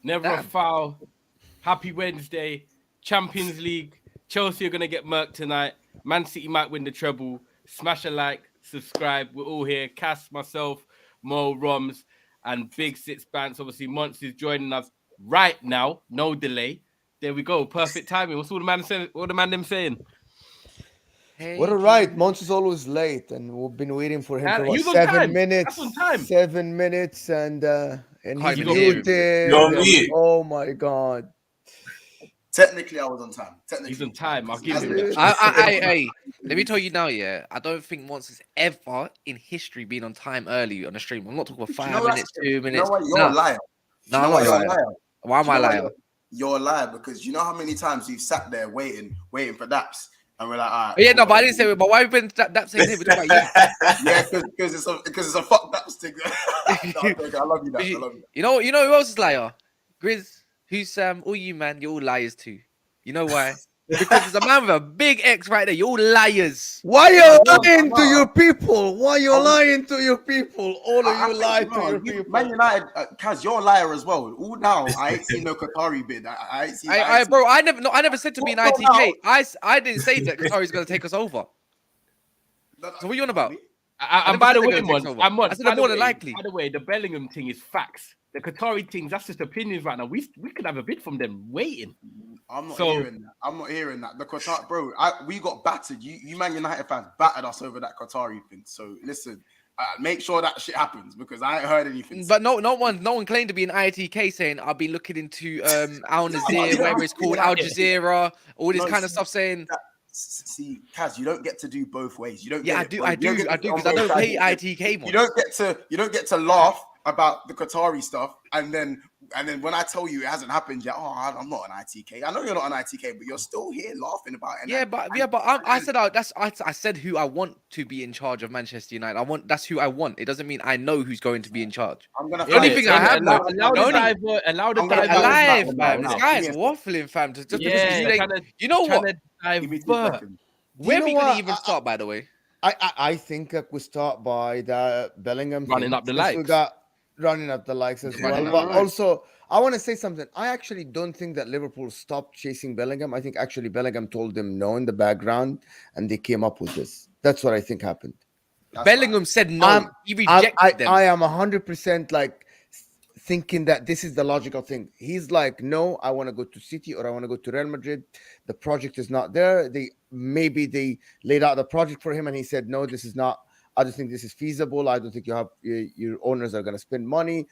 Never a foul. Happy Wednesday. Champions League. Chelsea are going to get murked tonight. Man City might win the treble. Smash a like, subscribe. We're all here. Cass, myself, Mo, Roms, and Big Sits Bants. Obviously, Monster's joining us right now. No delay. There we go. Perfect timing. What's all the man saying? What the man them saying? Hey, what a right. Monster's always late, and we've been waiting for him for what, 7 minutes. That's on time. 7 minutes, and he's even hear him. muted. You're on and- mute. oh my god. Technically, I was on time. Technically, He's on time. I'll give him that. Hey, let me tell you now, yeah. I don't think Monster's ever in history been on time early on a stream. I'm not talking about 5 minutes, 2 minutes. You know what? You're a liar. No, You know I'm what? not You're a a liar. liar. Why am I You know lying? what? You're a liar because you know how many times you've sat there waiting for Daps, and we're like, all right. Yeah, no, but I didn't say it. But why have you been that saying here? We're talking about you. Yeah, because it's a fuck Daps thing. No, okay, I love you, Daps. I love you. You know who else is liar? Grizz, who's all you man, you're all liars too. You know why? Because there's a man with a big X right there. You're all liars. Why you lying to your people? Why you lying to your people? All of you lie to your people. Man United, Kaz, you're a liar as well. All now, I ain't seen no Qatari bid. I ain't seen. Bro, I never said to be an ITK. I didn't say that Qatari's gonna take us over. So what you on about? And by the way, I said more than likely. By the way, the Bellingham thing is facts. The Qatari thing, that's just opinions right now. We could have a bid from them waiting. I'm not hearing that. The Qatar, bro, we got battered. You Man United fans battered us over that Qatari thing. So listen, make sure that shit happens because I ain't heard anything. But no one claimed to be an ITK saying I'll be looking into Al Nazir, whatever it's called, Al Jazeera, all this kind of stuff. Saying, see, Kaz, you don't get to do both ways. You don't. Yeah, I do because I don't pay ITK more. You don't get to laugh about the Qatari stuff, and then when I tell you it hasn't happened yet, I'm not an ITK. I know you're not an ITK, but you're still here laughing about it. I said who I want to be in charge of Manchester United. That's who I want. It doesn't mean I know who's going to be in charge. The only thing I have allow the alive, man. This guy's waffling, fam. Just because you know what? Where are we gonna even start, by the way? I think we start by the Bellingham running up the likes. Running up the likes as well. But also, I want to say something. I actually don't think that Liverpool stopped chasing Bellingham. I think actually Bellingham told them no in the background, and they came up with this. That's what I think happened. Bellingham said no. He rejected them. I am 100% like thinking that this is the logical thing. He's like, no, I want to go to City or I want to go to Real Madrid. The project is not there. They laid out the project for him, and he said, no, this is not. I don't think this is feasible. I don't think your owners are going to spend money.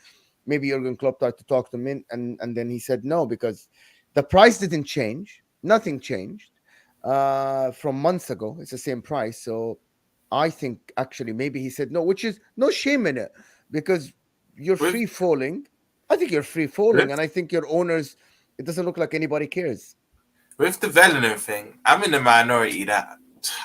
Maybe Jurgen Klopp tried to talk them in, and then he said no because the price didn't change. Nothing changed from months ago. It's the same price. So I think actually maybe he said no, which is no shame in it because you're free falling. I think you're free falling, and I think your owners. It doesn't look like anybody cares. With the Bellingham thing, I'm in the minority that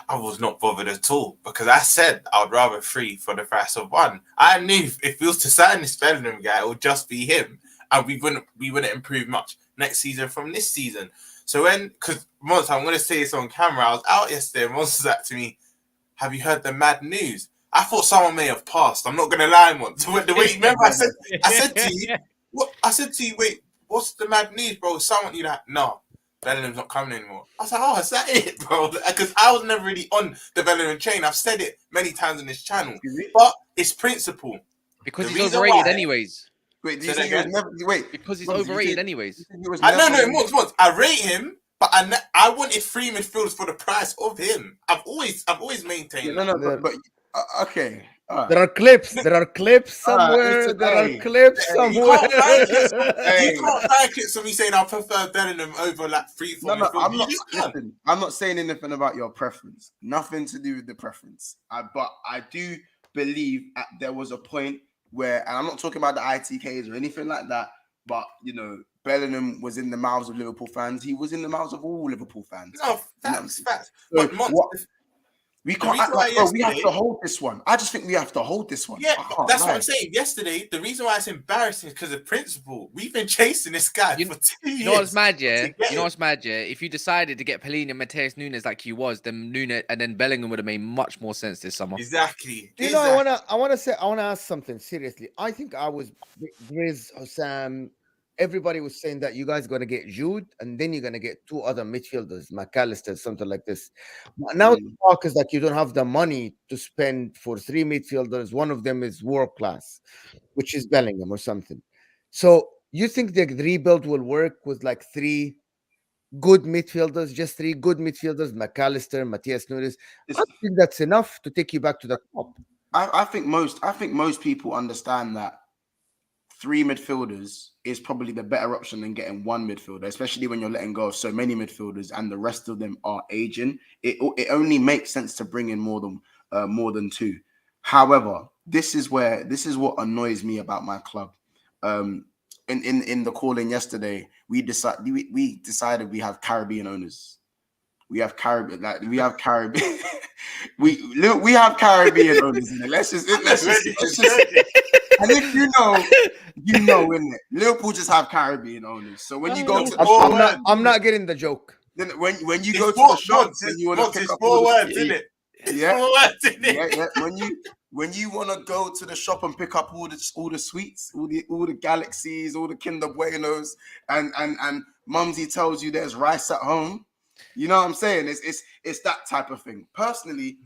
I was not bothered at all because I said I would rather free for the price of one. I knew if we was to sign this Bellingham guy, it would just be him, and we wouldn't improve much next season from this season. So because Monster, I'm going to say this on camera, I was out yesterday, and Monster said to me, "Have you heard the mad news?" I thought someone may have passed. I'm not going to lie, Monster. Remember, I said to you, what? I said to you, wait, what's the mad news, bro? Someone, you're like, no. Bellingham's not coming anymore. I was like, oh, is that it, bro? Because I was never really on the Bellingham chain. I've said it many times on this channel. But it's principle. Because he's overrated anyways. Wait, do you think he was never... Wait. Because he's overrated anyways. I know, Monts. I rate him, but I wanted three midfielders for the price of him. I've always maintained. Yeah, no, but okay. There are clips. There are clips somewhere. You can't find clips of me saying I prefer Bellingham over like 3-4. No, I'm not saying anything about your preference. Nothing to do with the preference. But I do believe there was a point where, and I'm not talking about the ITKs or anything like that, but Bellingham was in the mouths of Liverpool fans, he was in the mouths of all Liverpool fans. No, You know facts. So But Mons, what? We can't reason act like, why bro, we have to yesterday- hold this one. I just think we have to hold this one. yeah, I but can't that's lie. what I'm saying. Yesterday, the reason why it's embarrassing is because of principle. We've been chasing this guy You- for 2 years. You know what's mad, yeah? to get You know him. what's mad, yeah? If you decided to get Pellegrini and Mateus Nunes like he was, then Nunes and then Bellingham would have made much more sense this summer. Exactly. You know, I want to ask something seriously. I think I was Grizz, Sam. Everybody was saying that you guys are going to get Jude, and then you're going to get 2 other midfielders, McAllister, something like this. Now the talk is that you don't have the money to spend for 3 midfielders. One of them is world class, which is Bellingham or something. So you think the rebuild will work with like 3 good midfielders, just 3 good midfielders, McAllister, Mateus Nunes? I think that's enough to take you back to the top. I think most people understand that 3 midfielders is probably the better option than getting 1 midfielder, especially when you're letting go of so many midfielders and the rest of them are aging. It only makes sense to bring in more than 2. However, this is what annoys me about my club. In the call-in yesterday, we decided we have Caribbean owners. We have Caribbean, we have Caribbean. we have Caribbean owners in it. Let's just and if you know, innit? Liverpool just have Caribbean owners. So when you go to I'm not getting the joke. then when you go to the shops and you want to pick up all the words, isn't it? Yeah. 4 words, isn't it? Yeah. When you want to go to the shop and pick up all the sweets, all the galaxies, all the Kinder Buenos, and Mumsy tells you there's rice at home. You know what I'm saying? It's that type of thing. Personally,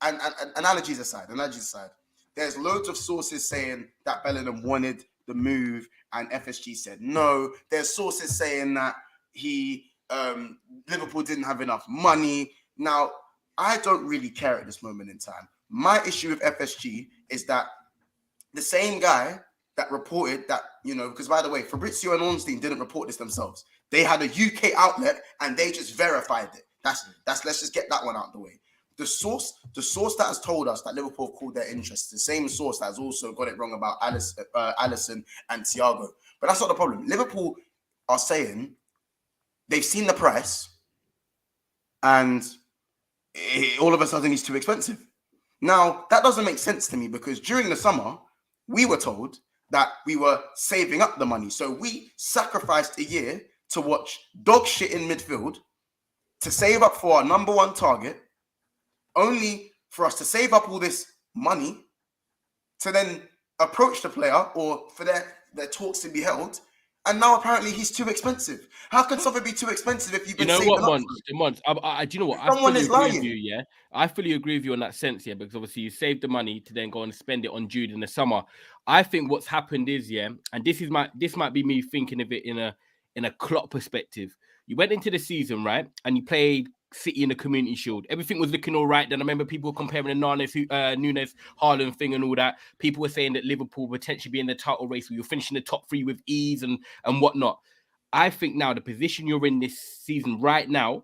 and analogies aside, there's loads of sources saying that Bellingham wanted the move and FSG said no. There's sources saying that Liverpool didn't have enough money. Now, I don't really care at this moment in time. My issue with FSG is that the same guy that reported that, because by the way, Fabrizio and Ornstein didn't report this themselves. They had a UK outlet and they just verified it. That's let's just get that one out of the way. The source that has told us that Liverpool have called their interest, the same source that has also got it wrong about Alisson and Thiago. But that's not the problem. Liverpool are saying they've seen the price and all of a sudden he's too expensive. Now, that doesn't make sense to me because during the summer, we were told that we were saving up the money. So we sacrificed a year to watch dog shit in midfield to save up for our number 1 target, only for us to save up all this money to then approach the player or for their talks to be held. And now apparently he's too expensive. How can something be too expensive if you've been saving up? Mons, do you know what? Someone is lying. With you, yeah. I fully agree with you on that sense, yeah, because obviously you saved the money to then go and spend it on Jude in the summer. I think what's happened is, yeah, and this might be me thinking of it in a Klopp perspective. You went into the season, right, and you played City in the Community Shield. Everything was looking all right. Then I remember people comparing the Nunes Haaland thing and all that. People were saying that Liverpool potentially be in the title race where you're finishing the top 3 with ease and whatnot. I think now the position you're in this season right now,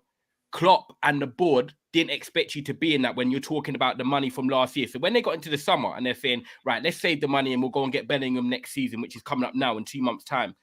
Klopp and the board didn't expect you to be in that when you're talking about the money from last year. So when they got into the summer and they're saying, right, let's save the money and we'll go and get Bellingham next season, which is coming up now in 2 months' time.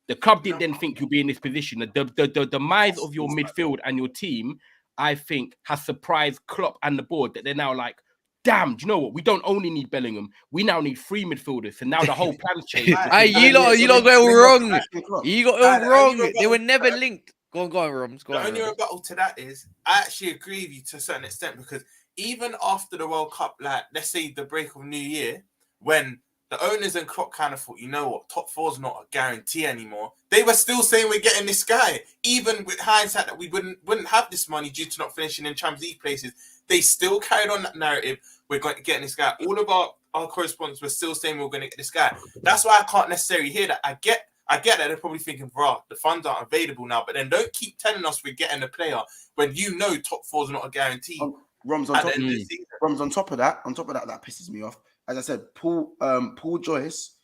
The club didn't then think you'll be in this position. The demise of your midfield and your team, I think, has surprised Klopp and the board that they're now like, damn, do you know what? We don't only need Bellingham. We now need 3 midfielders. And now the whole plan's changed. You lot got it wrong. You got it wrong. They were never linked. Go on, Roms. The only rebuttal to that is I actually agree with you to a certain extent because even after the World Cup, like let's say the break of New Year, when the owners and Klopp kind of thought, you know what, top 4's not a guarantee anymore. They were still saying we're getting this guy, even with hindsight that we wouldn't have this money due to not finishing in Champions League places. They still carried on that narrative. We're going to get this guy. All of our correspondents were still saying we're going to get this guy. That's why I can't necessarily hear that. I get that they're probably thinking, bro, the funds aren't available now. But then don't keep telling us we're getting a player when you know top 4's not a guarantee. Roms on top of that, that pisses me off. As I said, Paul Joyce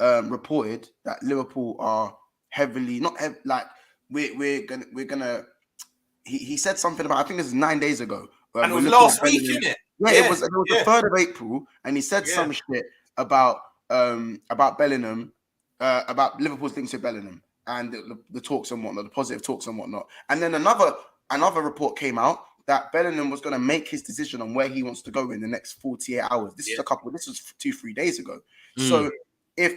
reported that Liverpool are heavily we're gonna. He said something about, I think this is 9 days ago. And it was last week, isn't it? Yeah, it was the 3rd of April, and he said some shit about Bellingham, about Liverpool's things with Bellingham. and the talks and whatnot, the positive talks and whatnot. And then another report came out that Bellingham was going to make his decision on where he wants to go in the next 48 hours. This was 2-3 days ago. So if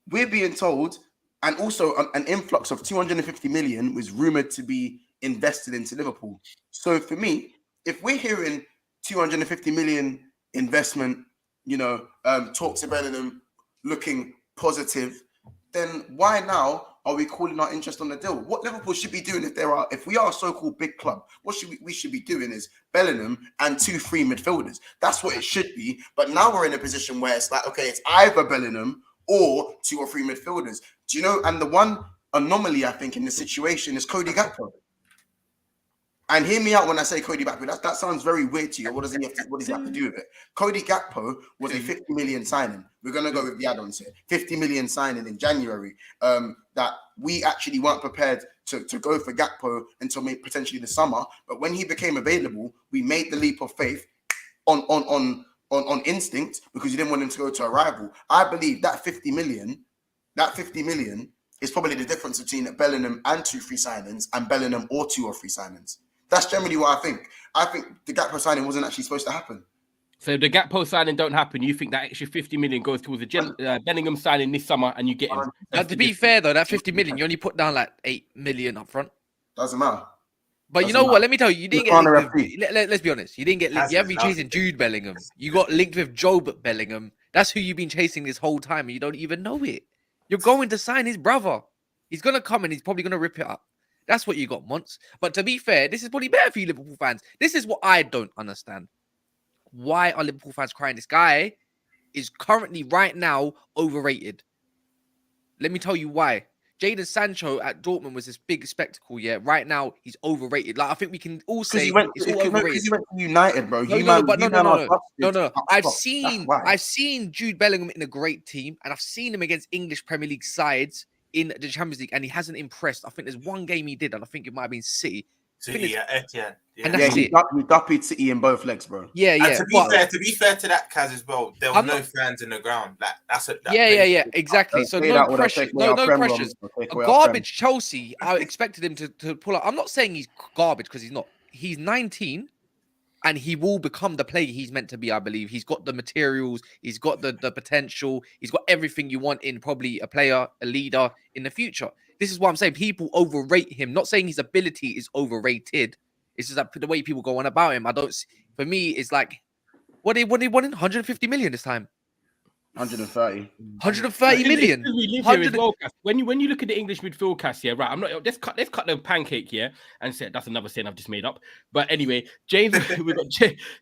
we're being told, and also an influx of 250 million was rumored to be invested into Liverpool. So for me, if we're hearing 250 million investment, talks about Bellingham looking positive, then why now are we calling our interest on the deal? What Liverpool should be doing if we are a so-called big club, what we should be doing is Bellingham and 2 free midfielders. That's what it should be. But now we're in a position where it's like, okay, it's either Bellingham or 2 or 3 midfielders. Do you know? And the one anomaly I think in the situation is Cody Gakpo. And hear me out when I say Cody Gakpo. That sounds very weird to you. What does he have to do with it? Cody Gakpo was a 50 million signing. We're going to go with the add-ons here. 50 million signing in January. That we actually weren't prepared to go for Gakpo until maybe potentially the summer. But when he became available, we made the leap of faith on instinct because you didn't want him to go to a rival. I believe that 50 million is probably the difference between Bellingham and 2 free signings and Bellingham or 2 or 3 signings. That's generally what I think. I think the Gakpo signing wasn't actually supposed to happen. So the Gakpo signing don't happen. You think that extra 50 million goes towards the Bellingham signing this summer, and you get him? Now, to be fair though, that 50 million, you only put down like 8 million up front. Doesn't matter. But you know what? Let me tell you, you didn't get linked with, let's be honest. You didn't get linked. You haven't been chasing Jude Bellingham. You got linked with Jude Bellingham. That's who you've been chasing this whole time, and you don't even know it. You're going to sign his brother. He's gonna come and he's probably gonna rip it up. That's what you got, Monts. But to be fair, this is probably better for you Liverpool fans. This is what I don't understand. Why are Liverpool fans crying? This guy is currently, right now, overrated. Let me tell you why. Jadon Sancho at Dortmund was this big spectacle, yeah. Right now, he's overrated. Like, I think we can all say it's all overrated. Because he went to United, bro. No. I've seen Jude Bellingham in a great team, and I've seen him against English Premier League sides in the Champions League, and he hasn't impressed. I think there's one game he did, and I think it might have been City. Yeah. And that's he guppied City in both legs, bro. Yeah. And to be fair to that, Kaz, as well, there were no fans in the ground. Like that's it. Yeah, exactly. So no pressure, no pressures. A garbage Chelsea. I expected him to pull up. I'm not saying he's garbage because he's not. He's 19. And he will become the player he's meant to be, I believe. He's got the materials. He's got the potential. He's got everything you want in probably a player, a leader in the future. This is what I'm saying. People overrate him. Not saying his ability is overrated. It's just that the way people go on about him. For me, it's like, what they wanted 150 million this time. 130 million. When you look at the English midfield cast here, right? Let's cut the pancake here and say that's another saying I've just made up. But anyway, we've got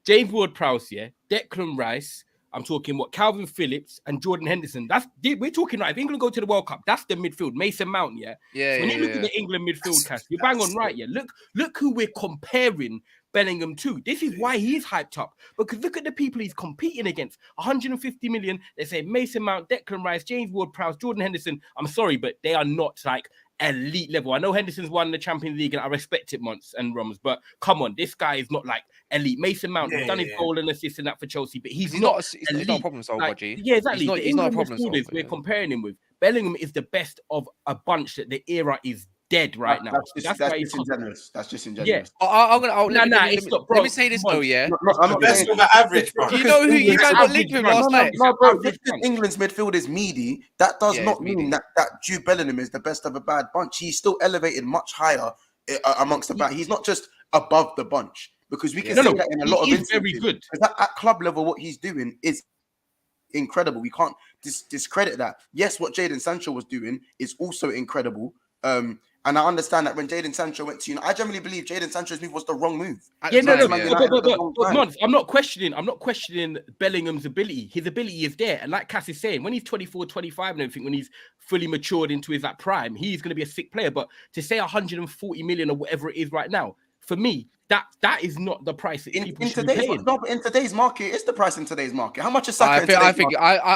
James Ward-Prowse here, Declan Rice. I'm talking Calvin Phillips and Jordan Henderson. We're talking right. If England go to the World Cup, that's the midfield. Mason Mount, yeah. So when you look at the England midfield cast, you're bang on right, yeah. Look who we're comparing Bellingham too. This is why he's hyped up, because look at the people he's competing against. 150 million. They say Mason Mount, Declan Rice, James Ward-Prowse, Jordan Henderson. I'm sorry, but they are not like elite level. I know Henderson's won the Champions League and I respect it, Monts and Rums, but come on, this guy is not like elite. Mason Mount has done his goal and assist and that for Chelsea, but he's not elite. He's not a problem solver, G. Yeah, exactly. He's not a problem solver. We're comparing him with. Bellingham is the best of a bunch that the era is dead right now. That's disingenuous. That's disingenuous. Yeah. Let me say this though, yeah. I'm not best of the average, bro. You know who you guys got linked with last night? No, bro. England's midfield is meaty. That does not mean that Jude Bellingham is the best of a bad bunch. He's still elevated much higher amongst the bad. He's not just above the bunch, because we can see that in a lot of instances. Very good. At club level, what he's doing is incredible. We can't discredit that. Yes, what Jadon Sancho was doing is also incredible. And I understand that when Jadon Sancho went to I generally believe Jadon Sancho's move was the wrong move. But I'm not questioning Bellingham's ability. His ability is there. And like Cass is saying, when he's 24, 25 and everything, when he's fully matured into his prime, he's going to be a sick player. But to say 140 million or whatever it is right now, for me, that is not the price that people should be paying. In today's market, it's the price in today's market. How much is Saka I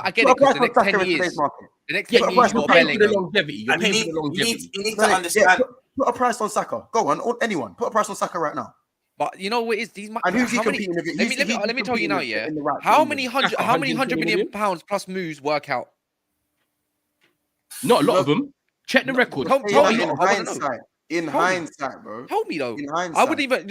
get it, because the next 10 years, the next 10 years, you're paying for the longevity. You're paying for the longevity. You need to understand. Put a price on Saka. Go on, anyone. Put a price on Saka right now. But you know what it is? And who's he competing with? Let me tell you now, yeah. How many £100 million plus moves work out? Not a lot of them. Check the record. Tell me. In hindsight. In hindsight, bro. Help me though. In hindsight. I wouldn't even.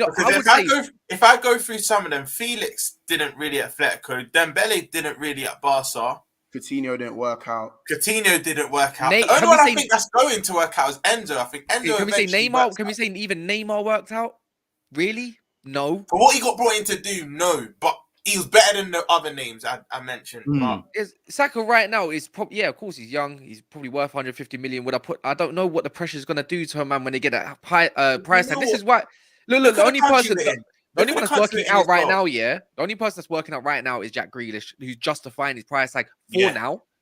If I go through some of them, Felix didn't really at Atletico. Dembele didn't really at Barca. Coutinho didn't work out. The only can one we I say- think that's going to work out is Enzo. I think Enzo. Can we say eventually Neymar? works Can we out. say even Neymar worked out? Really? No. For what he got brought in to do, no. But he was better than the other names I mentioned. But Saka right now is probably, yeah, of course he's young. He's probably worth 150 million. I don't know what the pressure is going to do to a man when they get a high price tag. This is why. Look, the only person that's working out right now, the only person that's working out right now is Jack Grealish, who's justifying his price tag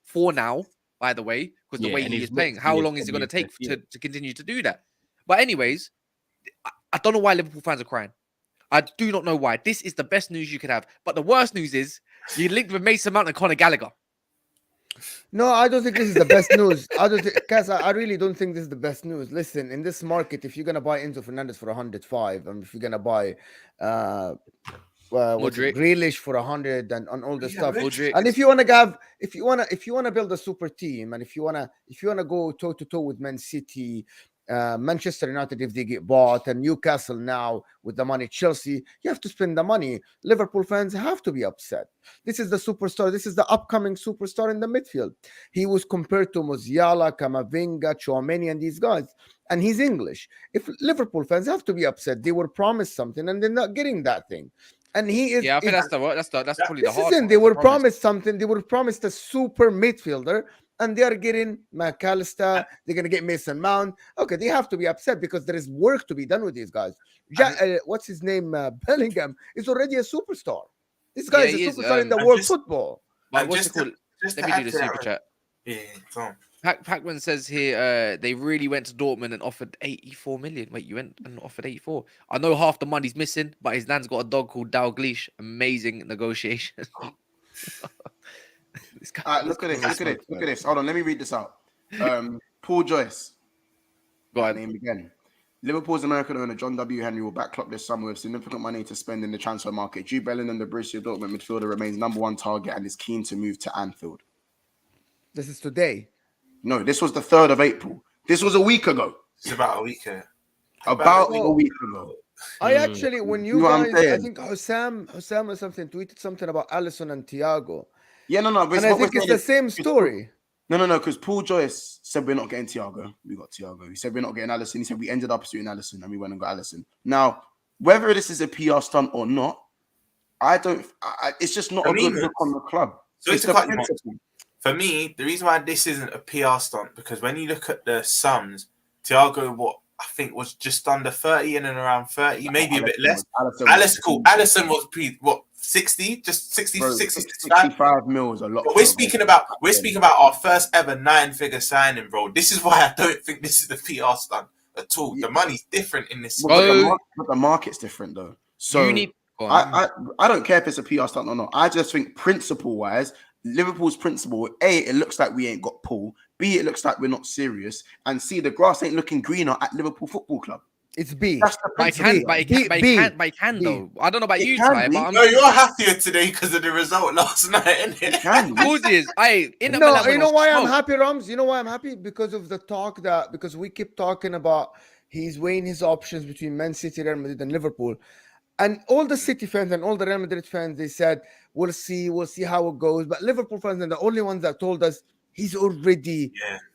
for now, by the way, because the way he is playing. How long is it going to take to continue to do that? But anyways, I don't know why Liverpool fans are crying. I do not know why. This is the best news you could have. But the worst news is you linked with Mason Mount and Conor Gallagher. No, I don't think this is the best news. I really don't think this is the best news. Listen, in this market, if you're gonna buy Enzo Fernandez for 105, and if you're gonna buy Grealish for 100 and all this stuff, and if you wanna build a super team, and if you wanna go toe to toe with Man City, Manchester United if they get bought, and Newcastle now with the money, Chelsea, you have to spend the money. Liverpool fans have to be upset. This is the superstar. This is the upcoming superstar in the midfield. He was compared to Musiala, Camavinga, Chouameni, and these guys, and he's English. If Liverpool fans have to be upset, they were promised something and they're not getting that thing. And he is. Yeah, I think that's probably the hard. They were promised something. They were promised a super midfielder. And they are getting McAllister. They're going to get Mason Mount. Okay, they have to be upset because there is work to be done with these guys. What's his name? Bellingham is already a superstar. This guy is a superstar in the world football. What's it called? Let me do the super chat. Yeah, go on. Pacman says here they really went to Dortmund and offered 84 million. Wait, you went and offered 84? I know half the money's missing, but his land's got a dog called Dalglish. Amazing negotiation. Look at this. Hold on, let me read this out. Paul Joyce. Go ahead. Name again. Liverpool's American owner John W. Henry will backclock this summer with significant money to spend in the transfer market. Jude Bellingham, the Borussia Dortmund midfielder, remains number one target and is keen to move to Anfield. This is today. No, this was the 3rd of April. This was a week ago. It's about a week ago. About a week ago. I actually, when you guys, I think Hussam or something tweeted something about Alisson and Thiago. Yeah, no. And I think it's the same story. No, because Paul Joyce said we're not getting Thiago. We got Thiago. He said we're not getting Alisson. He said we ended up suiting Alisson and we went and got Alisson. Now, whether this is a PR stunt or not, it's just not a good look on the club. So for me, the reason why this isn't a PR stunt, because when you look at the sums, Thiago, I think was just under 30 and around 30, maybe a bit less. Alisson was 60, just 60, bro, 65 mil is a lot. But we're speaking about our first ever 9-figure signing, bro. This is why I don't think this is a PR stunt at all. The money's different in this. But the market's different though. So you need. I don't care if it's a PR stunt or not. I just think principle-wise, Liverpool's principle: A, it looks like we ain't got pull. B, it looks like we're not serious. And C, the grass ain't looking greener at Liverpool Football Club. It's B. That's the principle. But it can though. I don't know about you, Ty, but no, you're happier today because of the result last night, isn't it? You know why I'm happy, Rams? You know why I'm happy? Because of the talk because we keep talking about he's weighing his options between Man City, Real Madrid, and Liverpool. And all the City fans and all the Real Madrid fans, they said, we'll see how it goes. But Liverpool fans are the only ones that told us he's already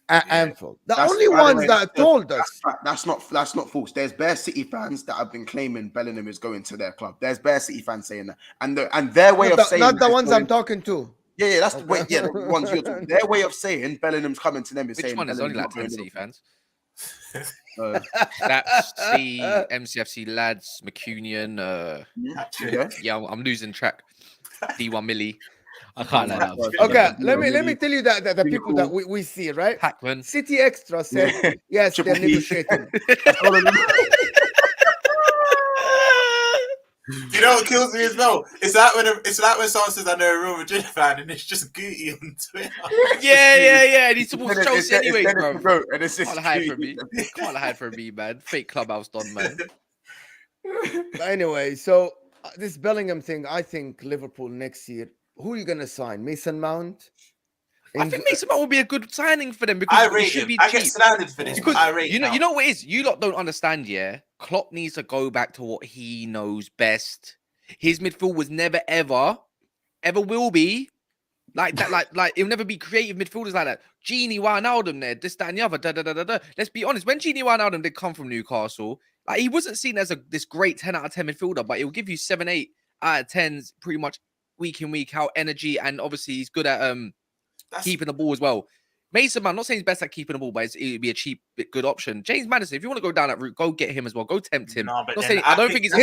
at Anfield. That's only ones that told us. That's not false. There's bare City fans that have been claiming Bellingham is going to their club. There's bare City fans saying that. And their way of saying... Not the ones I'm talking to. Yeah, that's the way. Yeah, the ones you're talking. Their way of saying Bellingham's coming to them is saying... Which one is only like 10 City fans? Daps, C, MCFC lads, McCunion. I'm losing track. D1 Millie. I can't let that. Okay, let me tell you that the people that we see, right? Pacman. City Extra said yes, they're negotiating. You know what kills me as well? It's like when someone says I know a Real Madrid fan and it's just Gooty on Twitter. Yeah. And he supports Chelsea anyway, bro. And it's just can't hide from me, man. Fake clubhouse done, man. But anyway, so this Bellingham thing, I think Liverpool next year. Who are you gonna sign? Mason Mount? I think Mason Mount will be a good signing for them because it should be cheap. I get slandered for this, because I rate you know what it is. You lot don't understand. Yeah, Klopp needs to go back to what he knows best. His midfield was never ever will be like that. Like it'll never be creative midfielders like that. Gini Wijnaldum there, this, that, and the other. Da, da, da, da, da. Let's be honest. When Gini Wijnaldum did come from Newcastle, like he wasn't seen as this great 10 out of 10 midfielder, but he'll give you 7, 8 out of 10s pretty much week in, week out energy, and obviously he's good at keeping the ball as well. Mason Mount, not saying he's best at keeping the ball, but it'd be a cheap, good option. James Maddison, if you want to go down that route, go get him as well. Go tempt him. No, but I don't think he's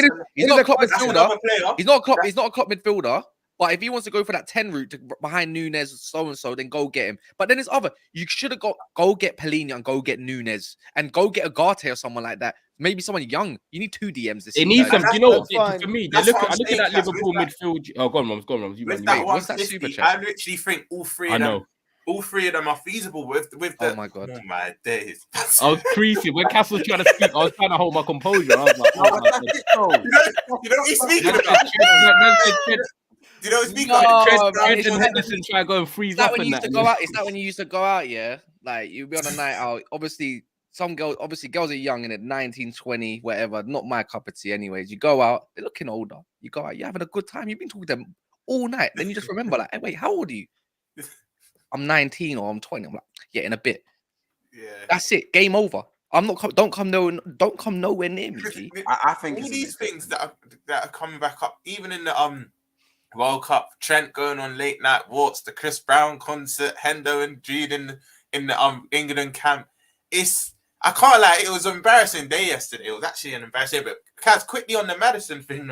not a Klopp midfielder. He's not a Klopp midfielder. But if he wants to go for that 10 route behind Nunez, so and so, then go get him. But then there's other. You should have go get Pellegrini and go get Nunez and go get Agate or someone like that. Maybe someone young. You need 2 DMs this season. It needs some. You know, for me, I look at that Liverpool midfield. Oh, go on, Roms. Go on, Roms. What's that super chat? I literally think all three of them are feasible with the. Oh my god! Oh my days! I was creasing when Cass was trying to speak. I was trying to hold my composure. I was like, oh my god. You know what he's speaking about? You know, speaking about Henderson try to go and freeze up. It's not when you used to go out, yeah. Like you'll be on a night out. Obviously, girls are young in it, 19, 20, whatever. Not my cup of tea, anyways. You go out, they're looking older. You go out, you're having a good time. You've been talking to them all night. Then you just remember, like, hey, wait, how old are you? I'm 19 or I'm 20. I'm like, yeah, in a bit. Yeah, that's it. Game over. I'm not. Don't come nowhere near me. G. I think all these things that are coming back up, even in the World Cup, Trent going on late night walks, the Chris Brown concert, Hendo and Jude in the England camp. I can't lie, it was an embarrassing day yesterday. It was actually an embarrassing day. But Kaz, quickly on the Madison thing,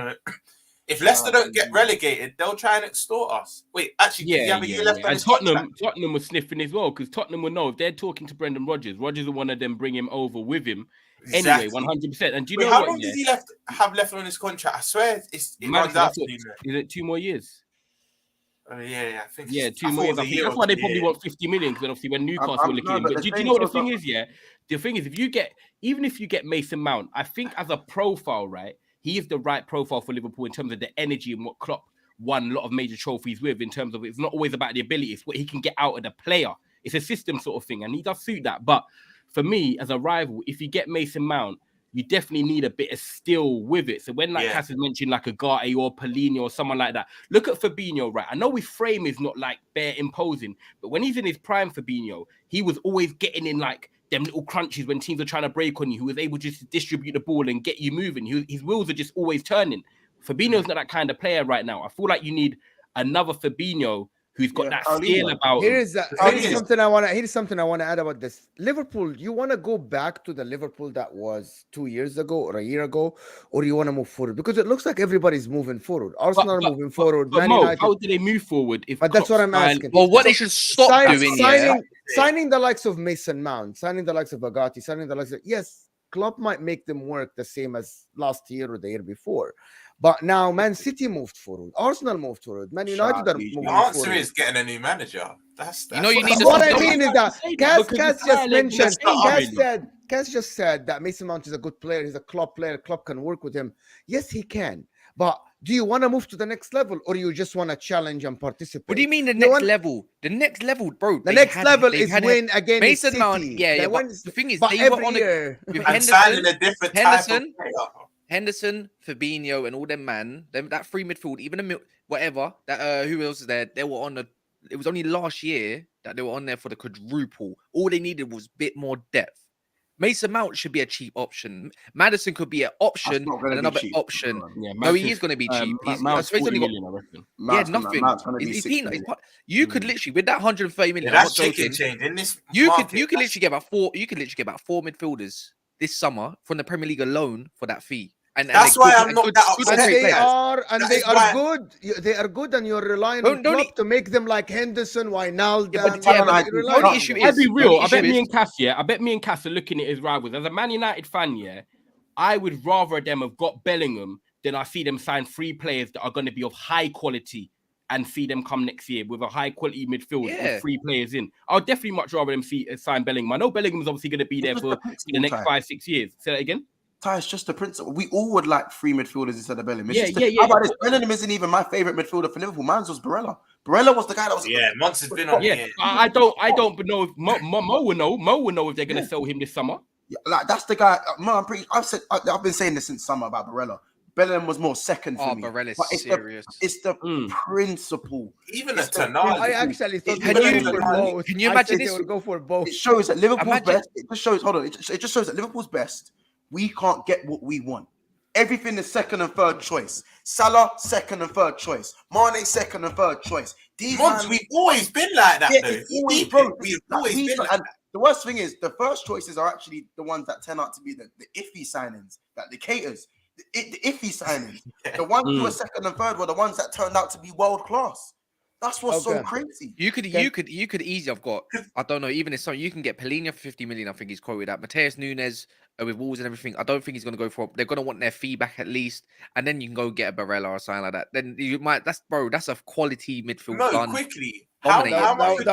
if Leicester don't get relegated, they'll try and extort us. Wait, actually, yeah. And Tottenham was sniffing as well because Tottenham will know if they're talking to Brendan Rodgers. Rodgers will want to then bring him over with him. Exactly. Anyway, 100%. And do you know how long does he have left on his contract? I swear it runs out. Is it 2 more years? I think 2 more years. That's why they probably want 50 million because obviously when Newcastle were looking. But do you know what the thing is? Yeah, the thing is, if you get Mason Mount, I think as a profile, right, he is the right profile for Liverpool in terms of the energy and what Klopp won a lot of major trophies with. In terms of it's not always about the ability; it's what he can get out of the player. It's a system sort of thing, and he does suit that. But for me, as a rival, if you get Mason Mount, you definitely need a bit of skill with it. So when Cass has mentioned like a Agate or Pellegrini or someone like that, look at Fabinho, right? I know his frame is not like bare imposing, but when he's in his prime, Fabinho, he was always getting in like them little crunches when teams are trying to break on you. He was able just to distribute the ball and get you moving. His wheels are just always turning. Fabinho's not that kind of player right now. I feel like you need another Fabinho who's got that skill about him. Here's something I want to add about this. Liverpool, you want to go back to the Liverpool that was 2 years ago or a year ago, or you want to move forward? Because it looks like everybody's moving forward. Arsenal are moving forward. But Mo, how do they move forward? But that's what I'm asking. Well, what they should stop doing signing the likes of Mason Mount, signing the likes of Agate, signing the likes of Klopp might make them work the same as last year or the year before. But now Man City moved forward. Arsenal moved forward. Man United are moving forward. The answer is getting a new manager. That's you need what I mean is that Cass just said that Mason Mount is a good player. He's a Klopp player. Klopp can work with him. Yes, he can. But do you want to move to the next level, or you just want to challenge and participate? What do you mean the next level? The next level, bro. The next level is win against Mason City. Mount. Yeah. But the thing is, they were on with Henderson, Fabinho, and all them that free midfield, even whatever. That who else is there? They were on the. It was only last year that they were on there for the quadruple. All they needed was a bit more depth. Mason Mount should be a cheap option. Madison could be an option and another option. Yeah, no, he is going to be cheap. Mount's 40 million, I reckon. Nothing. He's peanut. You could literally with that 130 million. That's chicken change in this. You could literally get about 4. You could literally get about 4 midfielders this summer from the Premier League alone for that fee. And that's why I'm not that upset. They are good. They are good, and you're relying on Klopp to make them like Henderson, Wijnaldum. The issue is, I'll be real. I bet me and Cass are looking at his rivals. As a Man United fan, I would rather them have got Bellingham than I see them sign 3 players that are going to be of high quality and see them come next year with a high quality midfield with 3 players in. I'll definitely much rather them sign Bellingham. I know Bellingham is obviously going to be there for the next 5-6 years. Say that again. Ty, it's just the principle. We all would like 3 midfielders instead of Bellingham. How about this? Bellingham isn't even my favorite midfielder for Liverpool. Mine was Barella. Barella was the guy that was. Yeah, Monts has been on Yeah, here. I don't know if Mo will know. Mo will know if they're gonna sell him this summer. Yeah, like that's the guy. Man, I've been saying this since summer about Barella. Bellingham was more second for me. Barella's But it's serious. it's the principle. Even It's a the Tonali. I actually thought Can they you- would go for both. can you I imagine said this? They would go for both. It shows that Liverpool's Imagine- best. It just shows. Hold on. It just shows that Liverpool's best. We can't get what we want. Everything is second and third choice. Salah, second and third choice. Mane, second and third choice. These Monts, man- we've always been like that, Yeah, though. it's always, bro. We've Like, always these been like and that. the worst thing is the first choices are actually the ones that turn out to be the iffy signings, like the caters, the iffy signings. The ones who were second and third were the ones that turned out to be world class. That's what's so Okay. crazy. You could easily have got, I don't know, even if so, you can get Polina for 50 million. I think he's quoted at Mateus Nunes with Wolves and everything. I don't think he's going to go for. They're going to want their fee back at least, and then you can go get a Barella or something like that. Then you might. That's a quality midfield. No, done. quickly. Dominating. How much would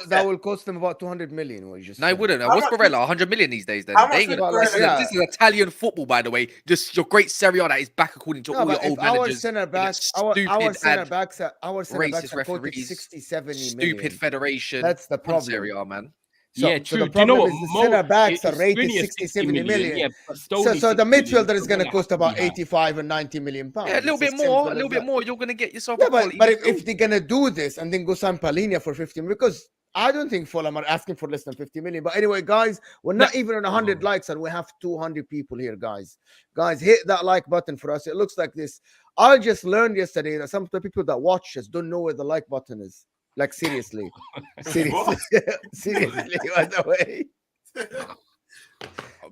That will cost them about 200 million. What you just No, it said. wouldn't. How What's much Barella? 100 million these days. Then how They ain't much gonna- would this, is, Barella- this is Italian football, by the way. Just your great Serie A that is back according to No, all your but if old our managers. center backs, our center backs are racist quoted referees, 60, 70 stupid million. federation. That's the on problem. Serie A, man. So, Yeah, so true. the Do you know problem what? is the Mo- center backs are it's rated Skriniar 60, 70 million. Yeah, but So Stoney the 60 million, midfielder is so going to Barella cost has to be about high. 85 and 90 million pounds. Yeah, a little It's bit as more. simple A little as bit that. more. You're gonna get yourself Yeah, a quality but if midfield. they're gonna do this and then go sign Palhinha for 50 because I don't think Fulham are asking for less than 50 million. But anyway, guys, we're not even on 100 likes and we have 200 people here, guys. Guys, hit that like button for us. It looks like this. I just learned yesterday that some of the people that watch us don't know where the like button is. Like seriously, seriously, seriously. By the way,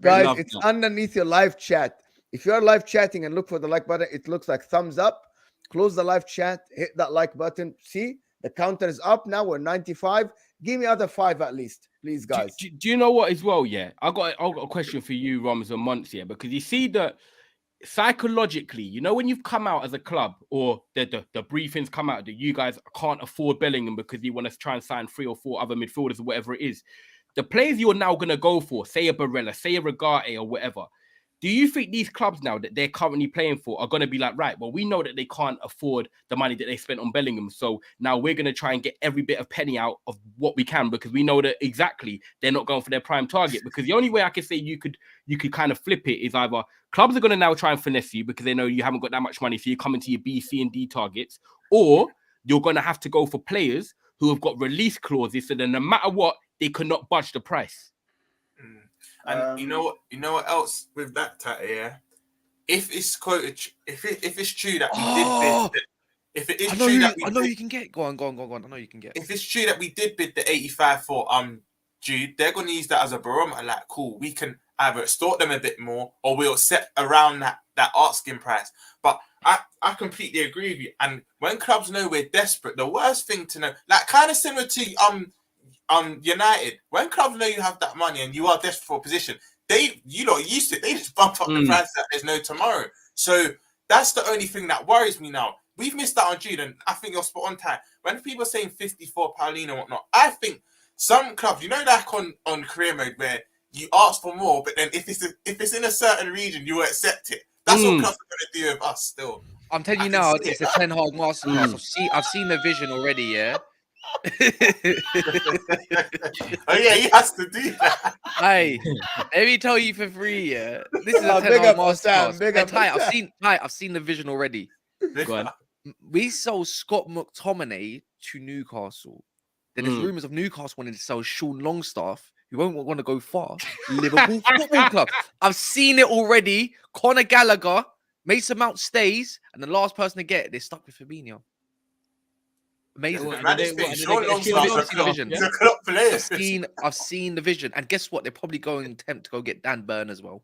guys, love it's that. underneath your live chat. If you're live chatting and look for the like button, it looks like thumbs up. Close the live chat, hit that like button. See, the counter is up now. We're 95. Give me other 5 at least, please, guys. Do you know what as well? Yeah, I got a question for you, Roms and Monts, yeah, because you see that psychologically, you know, when you've come out as a club or the briefings come out that you guys can't afford Bellingham because you want to try and sign 3 or 4 other midfielders or whatever it is, the players you're now going to go for, say a Barella, say a Regate or whatever, do you think these clubs now that they're currently playing for are going to be like, right, well, we know that they can't afford the money that they spent on Bellingham, so now we're going to try and get every bit of penny out of what we can because we know that exactly they're not going for their prime target? Because the only way I can say you could kind of flip it is either clubs are going to now try and finesse you because they know you haven't got that much money, so you're coming to your B, C, and D targets, or you're going to have to go for players who have got release clauses, so then no matter what, they cannot budge the price. And you know what else with that Tata, yeah? If it's quoted, if it's true that we did bid, if it is true that we I know you can get. Go on. I know you can get. If it's true that we did bid the 85 for Jude, they're gonna use that as a barometer. Like, cool, we can either extort them a bit more or we'll set around that asking price. But I completely agree with you. And when clubs know we're desperate, the worst thing to know, like kind of similar to United, when clubs know you have that money and you are desperate for a position, you lot used to it. They just bump up the price that there's no tomorrow. So that's the only thing that worries me now. We've missed out on Jude, and I think you're spot on time. When people are saying 54 Paulino and whatnot, I think some clubs, you know, like on career mode where you ask for more, but then if it's in a certain region, you will accept it. That's what clubs are going to do with us still. I'm telling you now, it's a Ten Hag masterclass. I've seen the vision already, yeah. Oh yeah, he has to do that. Hey, let me tell you for free, yeah. This is a Big 10 up on Sam, masterclass. big Hey, up on Sam. I've seen the vision already. Go on. We sold Scott McTominay to Newcastle. Then there's rumours of Newcastle wanting to sell Sean Longstaff, who won't want to go far. Liverpool Football Club. I've seen it already. Conor Gallagher, Mason Mount stays, and the last person to get it, they're stuck with Fabinho. Amazing. I've seen the vision, and guess what? They're probably going to attempt to go get Dan Burn as well.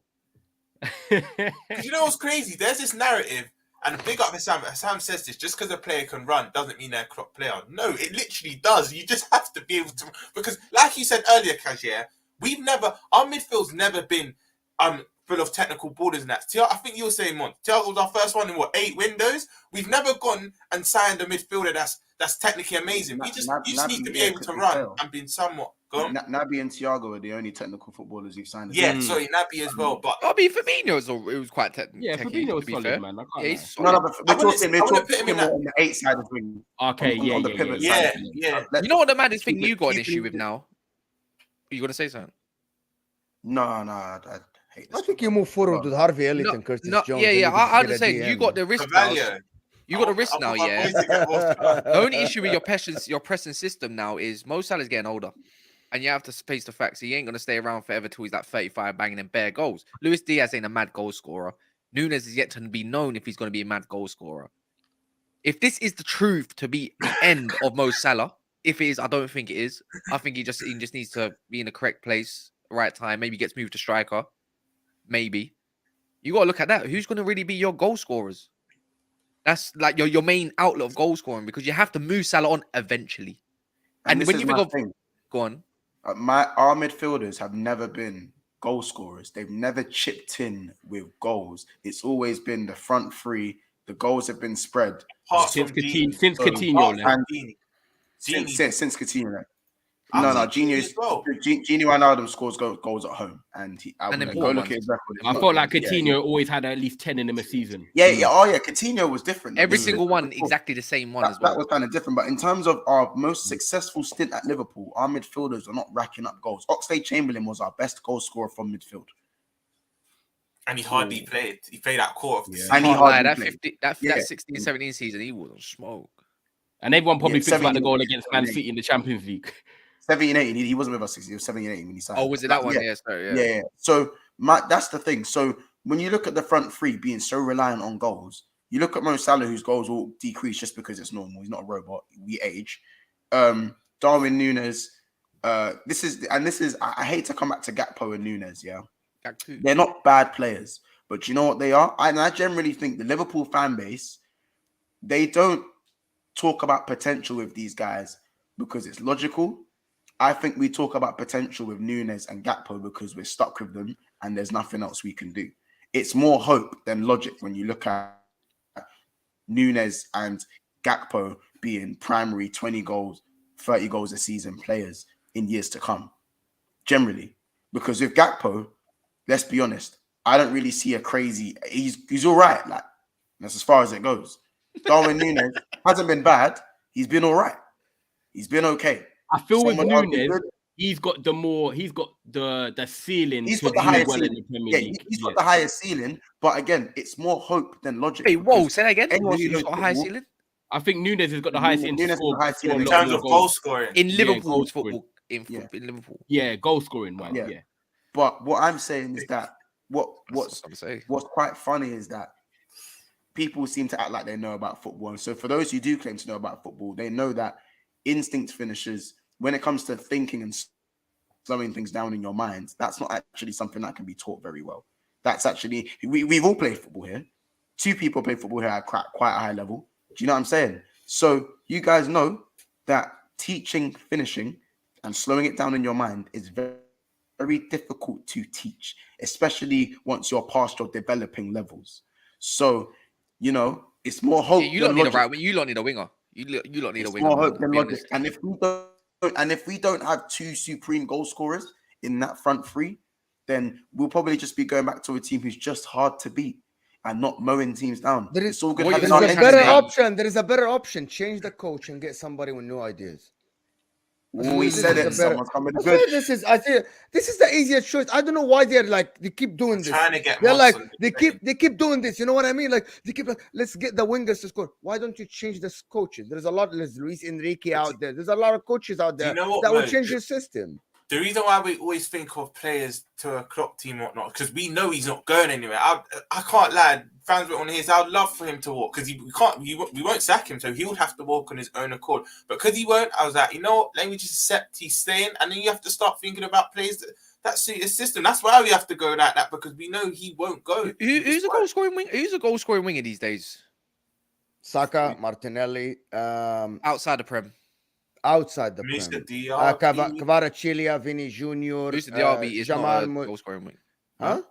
Because you know what's crazy? There's this narrative, and big up Sam. Sam says this: just because a player can run doesn't mean they're a clock player. No, it literally does. You just have to be able to, because, like you said earlier, Kaj, yeah, our midfield's never been full of technical borders and that. I think you were saying, Mont, Thiago was our first one in 8 windows. We've never gone and signed a midfielder that's technically amazing. You just need to be able to run and be somewhat Go on. Naby and Thiago are the only technical footballers you've signed. Yeah, sorry, Naby as well. But I mean, Fabinho it was quite technical. Yeah, Fabinho was to be solid, fair. man. I Yeah, can't he's lie. solid. But we're talking that. more on the 8 side of wing. Okay, on the pivot side. Yeah. You know what the maddest thing you got an issue with now? Are you gonna say something? No, I hate this. I think you move forward with Harvey Elliott and Curtis Jones. Yeah. I just understand. get a You DM. got the wrist now. Cavallo. You got the wrist now, yeah. The The only issue with your pressing system now is Mo Salah's getting older. And you have to face the facts. He ain't going to stay around forever till he's like 35 banging in bare goals. Luis Diaz ain't a mad goal scorer. Nunes is yet to be known if he's going to be a mad goal scorer. If this is the truth to be the end of Mo Salah, if it is, I don't think it is. I think he just needs to be in the correct place, right time. Maybe gets moved to striker. Maybe. You got to look at that. Who's going to really be your goal scorers? That's like your main outlet of goal scoring because you have to move Salah on eventually. And when you think of... Go on. Our midfielders have never been goal scorers. They've never chipped in with goals. It's always been the front three. The goals have been spread. Since Coutinho left. Since Coutinho left. Gini Wijnaldum scores goals at home, and go look at his record. I felt like Coutinho always had at least 10 in him a season. Coutinho was different. Every single one, exactly the same one as well. That was kind of different. But in terms of our most successful stint at Liverpool, our midfielders are not racking up goals. Oxlade-Chamberlain was our best goal scorer from midfield. And he hardly played. He played that core of the season. And he hardly played. That 16-17 season, he was on smoke. And everyone probably thinks about the goal against Man City in the Champions League. 17-18, he wasn't with us 60, he was 17-18 when he signed. Oh, was it that one? Yeah, sorry, yeah. So that's the thing. So when you look at the front three being so reliant on goals, you look at Mo Salah, whose goals will decrease just because it's normal. He's not a robot. We age. Darwin Núñez. This is. I hate to come back to Gakpo and Núñez. Yeah, Gakpo. They're not bad players, but you know what they are. I generally think the Liverpool fan base, they don't talk about potential with these guys because it's logical. I think we talk about potential with Núñez and Gakpo because we're stuck with them and there's nothing else we can do. It's more hope than logic when you look at Núñez and Gakpo being primary 20 goals, 30 goals a season players in years to come. Generally. Because with Gakpo, let's be honest, I don't really see a crazy... He's all right. Like, that's as far as it goes. Darwin Núñez hasn't been bad. He's been all right. He's been okay. I feel with Núñez, he's got the ceiling. He's got the highest ceiling. He's got the highest ceiling, but again, it's more hope than logic. Hey, whoa, say that again. He's got a high ceiling? I think Núñez has got the highest in terms of goal scoring. In Liverpool's football. In Liverpool. Yeah, goal scoring, man. Yeah. But what I'm saying is that what's quite funny is that people seem to act like they know about football. And so for those who do claim to know about football, they know that instinct finishes, when it comes to thinking and slowing things down in your mind, that's not actually something that can be taught very well. That's actually, we've all played football here. 2 people play football here at quite a high level. Do you know what I'm saying? So you guys know that teaching finishing and slowing it down in your mind is very, very difficult to teach, especially once you're past your developing levels. So, you know, it's more hope. You don't need a right wing. You don't need a winger. You don't need a winger. More hope than logic. And if we don't have 2 supreme goal scorers in that front three, then we'll probably just be going back to a team who's just hard to beat and not mowing teams down. There's a better option. There is a better option. Change the coach and get somebody with new ideas. We said it. This is the easiest choice. I don't know why they keep doing this. Trying to get they keep doing this. You know what I mean? Like they keep let's get the wingers to score. Why don't you change the coaches? There's a lot. There's Luis Enrique out there. There's a lot of coaches out there that will change the system. The reason why we always think of players to a Klopp team or whatnot, because we know he's not going anywhere. I can't lie. Fans were on his. I'd love for him to walk because we won't sack him, so he would have to walk on his own accord. But because he won't, I was like, you know what? Let me just accept he's staying, and then you have to start thinking about players that suit his system. That's why we have to go like that because we know he won't go. Who's a goal scoring wing? Who's a goal scoring winger these days? Saka, Martinelli, outside the Prem. Outside the Mr. Prem. Kvaratskhelia, Vinny Jr. Musa Diaby is not a goal scoring winger. Huh?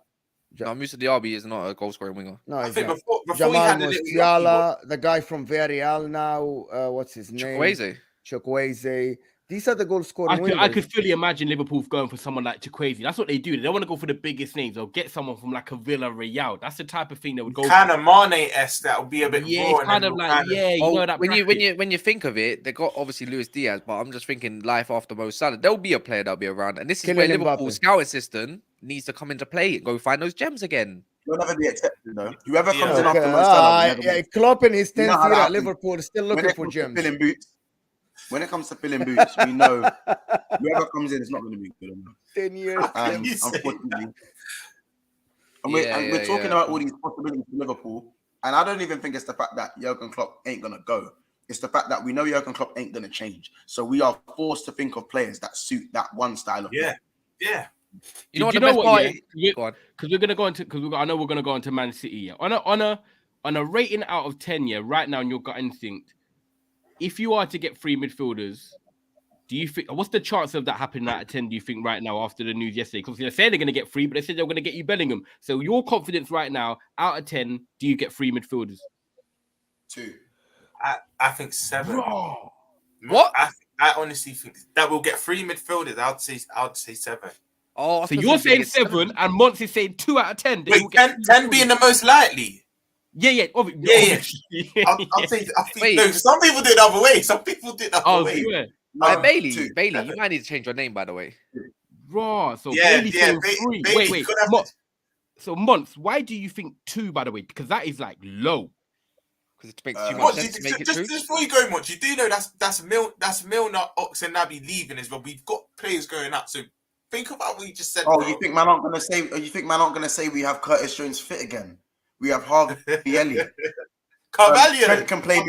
No, Musa Diaby is not a goal scoring winger. No, I think not. before Jamal Musiala, the guy from Villarreal now. What's his name? Chukwueze. Chukwueze. These are the goal scoring I wingers. could fully imagine Liverpool going for someone like Chukwueze. That's what they do. They don't want to go for the biggest names. They'll get someone from like a Villarreal. That's the type of thing they would go kind for. of Mane-esque that would be a bit raw. It's kind of like, you know that. When you think of it, they got obviously Luis Diaz, but I'm just thinking life after Mo Salah. There'll be a player that'll be around, and this is where Liverpool's scouting system needs to come into play and go find those gems again. You'll never be accepted, though. Whoever comes in after Mo Salah, Klopp in his 10th year at Liverpool is still looking for gems. When it comes to filling boots, we know whoever comes in is not going to be good enough. 10 years. Unfortunately. And we're talking about all these possibilities for Liverpool. And I don't even think it's the fact that Jurgen Klopp ain't going to go. It's the fact that we know Jurgen Klopp ain't going to change. So we are forced to think of players that suit that one style of play. Yeah. You know what the best part is? Because we're going to go into, I know we're going to go into Man City. Yeah. On a rating out of 10, yeah, right now in your gut instinct, if you are to get 3 midfielders, do you think what's the chance of that happening out of 10? Do you think right now after the news yesterday? Because they're saying they're going to get 3, but they said they're going to get you Bellingham. So your confidence right now, out of 10, do you get 3 midfielders? 2. I think 7. Bro. What? I honestly think that we'll get 3 midfielders. I would say 7. Oh, so you're saying 7, and Monts is saying 2 out of 10. Wait, 10 being the most likely. Yeah. Obviously. I'll say. No, some people do it the other way. Some people do it the other way. Yeah. Bailey, you might need to change your name, by the way. Raw. So Bailey's saying 3. Wait. So Monts, why do you think 2? By the way, because that is like low. Because it makes too much sense to make it just before you go, Monts, you do know that's Milner, Ox, and Naby leaving as well. We've got players going up, so think about what you just said. Oh, you think man aren't gonna say we have Curtis Jones fit again? We have Harvey Elliott. Trent can play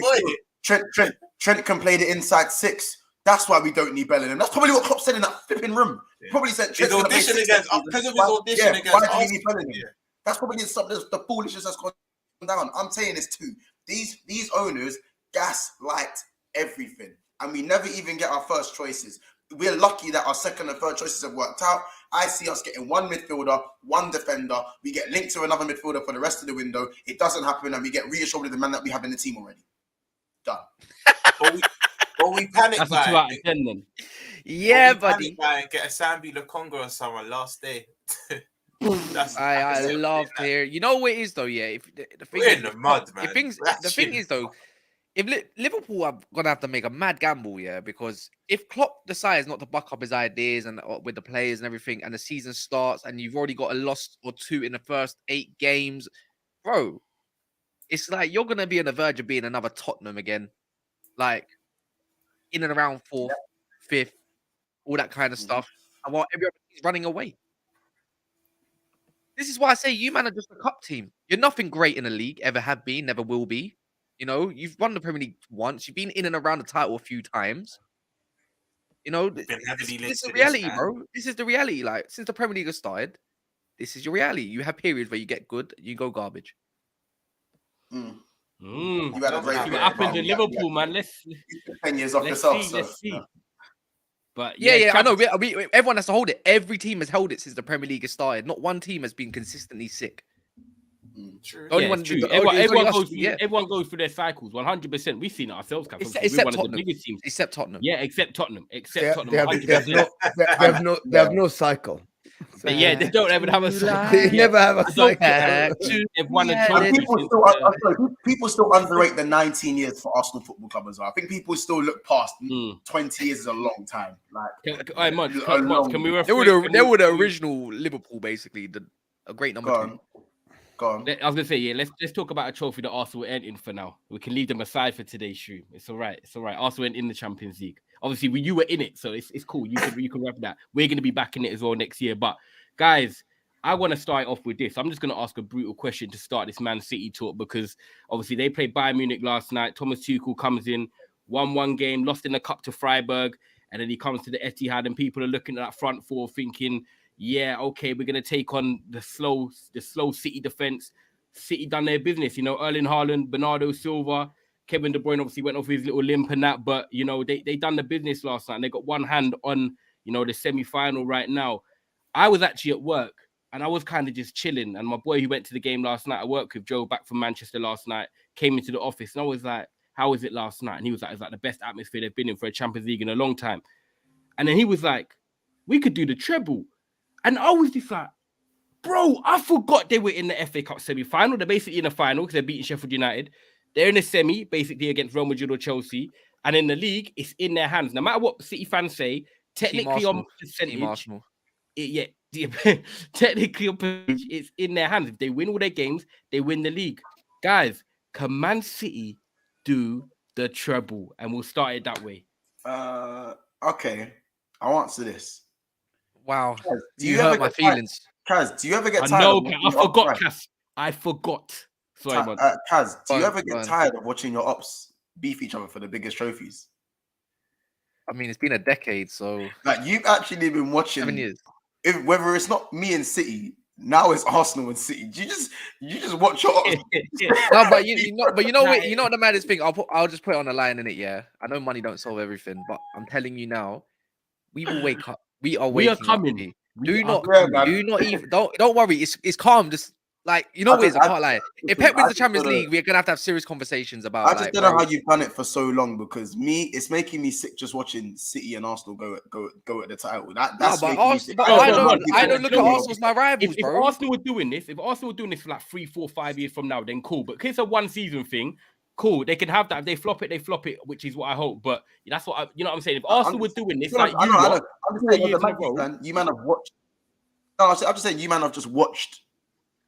Trent can play the inside 6. That's why we don't need Bellingham. That's probably what Klopp said in that flipping room. Yeah. Probably said his audition against because of his audition against. Why do we need Bellingham? Yeah. That's probably the foolishness that's gone down. I'm saying this too. These owners gaslight everything, and we never even get our first choices. We're lucky that our second and third choices have worked out. I see us getting 1 midfielder, 1 defender. We get linked to another midfielder for the rest of the window. It doesn't happen, and we get reassured with the man that we have in the team already. Done. Or we panic. That's a 2 out of 10 then. Yeah, buddy. Get a Sambi Lokonga or someone last day. I love to hear. You know what it is though, yeah. If the thing We're is, in the mud, man. The thing is though, if Liverpool are gonna have to make a mad gamble, yeah, because if Klopp decides not to buck up his ideas and with the players and everything, and the season starts and you've already got a loss or 2 in the first 8 games, bro, it's like you're gonna be on the verge of being another Tottenham again, like in and around 4th, 5th, all that kind of stuff, and while every other team's running away. This is why I say you man are just a cup team. You're nothing great in the league, ever have been, never will be. You know, you've won the Premier League once. You've been in and around the title a few times. You know, this is the reality, bro. This is the reality. Like, since the Premier League has started, this is your reality. You have periods where you get good, you go garbage. You had a great what happened in Liverpool, man. Let's 10 years off yourself. Let's see. But yeah, I know. Everyone has to hold it. Every team has held it since the Premier League has started. Not one team has been consistently sick. True. Everyone goes through their cycles. 100%. We've seen it ourselves. Except Tottenham. Except Tottenham. Yeah, except Tottenham. They have no cycle. But yeah, they don't ever have a cycle. They never have a cycle. They've won a trophy. People still underrate the 19 years for Arsenal Football Club as well. I think people still look past 20 years is a long time. Like, can we they were the original Liverpool, basically, a great number 2. Go on. I was gonna say, yeah. Let's talk about a trophy that Arsenal ain't in for now. We can leave them aside for today's stream. It's all right. Arsenal ain't in the Champions League. Obviously, you were in it, so it's cool. You can wrap that. We're gonna be back in it as well next year. But guys, I want to start off with this. I'm just gonna ask a brutal question to start this Man City talk because obviously they played Bayern Munich last night. Thomas Tuchel comes in, 1-1 game, lost in the cup to Freiburg, and then he comes to the Etihad, and people are looking at that front four thinking, yeah, okay, we're gonna take on the slow City defense. City done their business, you know. Erling Haaland, Bernardo Silva, Kevin De Bruyne obviously went off his little limp and that, but you know they done the business last night. And they got one hand on the semi-final right now. I was actually at work and I was kind of just chilling. And my boy who went to the game last night, I worked with Joe back from Manchester last night, came into the office and I was like, "How was it last night?" And he was like, "It's like the best atmosphere they've been in for a Champions League in a long time." And then he was like, we could do the treble. And I was just like, bro, I forgot they were in the FA Cup semi-final. They're basically in the final because they're beating Sheffield United. They're in the semi, basically against Real Madrid or Chelsea. And in the league, it's in their hands. No matter what City fans say, technically on percentage, technically on percentage, it's in their hands. If they win all their games, they win the league. Guys, can Man City do the treble? And we'll start it that way. Okay, I'll answer this. Wow, Kaz, you hurt my feelings. Kaz, do you ever get I tired? know, I forgot, Kaz. I forgot. Sorry, man. Kaz, do you ever get tired of watching your ops beef each other for the biggest trophies? I mean, it's been a decade, so like you've actually been watching 7 years. Whether it's not me and City, now it's Arsenal and City. You just watch your ops. No, but you know what? You know what the maddest thing? I'll just put it on the line in it. Yeah, I know money don't solve everything, but I'm telling you now, we will wake up. We are coming. Up. Do not even don't worry. It's calm. Just like I can't lie. If Pep wins the Champions League, we're gonna have serious conversations about. I just don't know how you've done it for so long because it's making me sick just watching City and Arsenal go at the title. That's I don't look at Arsenal as my rivals, bro. If Arsenal were doing this for like 3, 4, 5 years from now, then cool. But because it's a one season thing, cool. They can have that. If they flop it, which is what I hope. But that's what you know what I'm saying. If Arsenal were doing this, like you man have watched. No, I'm just saying you man have just watched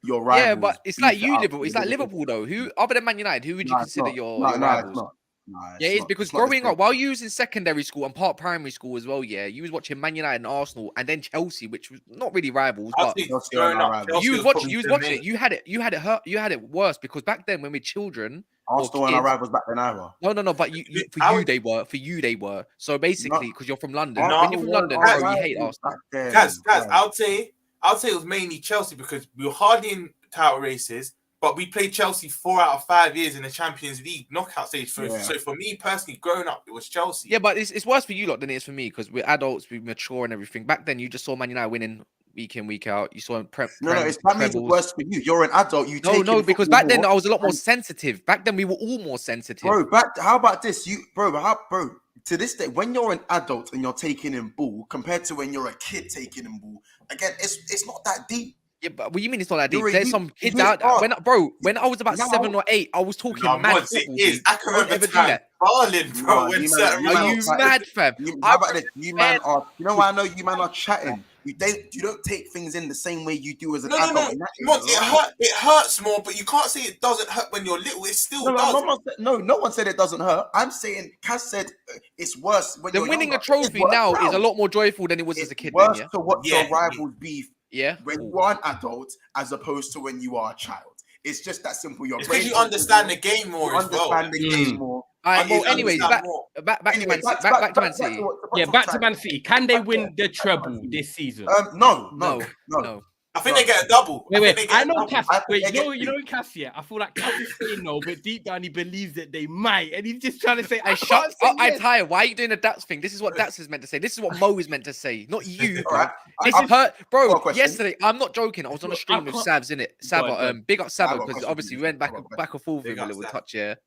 your rivals. Yeah, but it's like Liverpool. It's like Liverpool though. Who other than Man United, who would you consider your rivals? It's because growing up, while you was in secondary school and part primary school as well, you was watching Man United and Arsenal, and then Chelsea, which was not really rivals, but you was watching it. You had it worse because back then when we were children, Arsenal and our rivals back then either. No, but for you they were. So basically, because you're from London, when you're from London, you hate Arsenal. Guys, I'll say it was mainly Chelsea because we were hardly in title races, but we played Chelsea 4 out of 5 years in the Champions League knockout stage. So for me personally, growing up, it was Chelsea. Yeah, but it's worse for you lot than it is for me because we're adults, we mature and everything. Back then, you just saw Man United winning week in, week out. You saw him that means it's worse for you. You're an adult. Because back then I was a lot more sensitive. Back then we were all more sensitive. Bro, how about this? To this day, when you're an adult and you're taking in ball compared to when you're a kid taking in ball, again, it's not that deep. Yeah, but what do you mean it's not that deep? There's some kids out when I was about 7 or 8, I was talking mad football. I can remember that. Balling, bro. Are you mad, fam? How about this? You man are. You know why I know you man are chatting. You don't take things in the same way you do as an adult. It hurts more, but you can't say it doesn't hurt when you're little. It still does. No one said it doesn't hurt. I'm saying Kaz said it's worse when you're winning a trophy now is a lot more joyful than it was as a kid. It's worse to watch your rivals beef. Yeah, when you are an adult as opposed to when you are a child. It's just that simple. It's because you understand the game more as well. Understand the game more. Anyways, back to Man City. Back to Man City. Can they win the treble this season? No. I think they get a double. Wait. I know Cass. You know Cass. Yeah, I feel like Cass is saying no, but deep down he believes that they might, and he's just trying to say, I'm tired. Why are you doing a Daps thing? This is what Daps is meant to say. This is what Mo is meant to say, not you. Right. This is hurt, bro. Yesterday, I'm not joking. I was on a stream with Savs in it. Saba, big up Saba because obviously we went back and forth with a little touch here.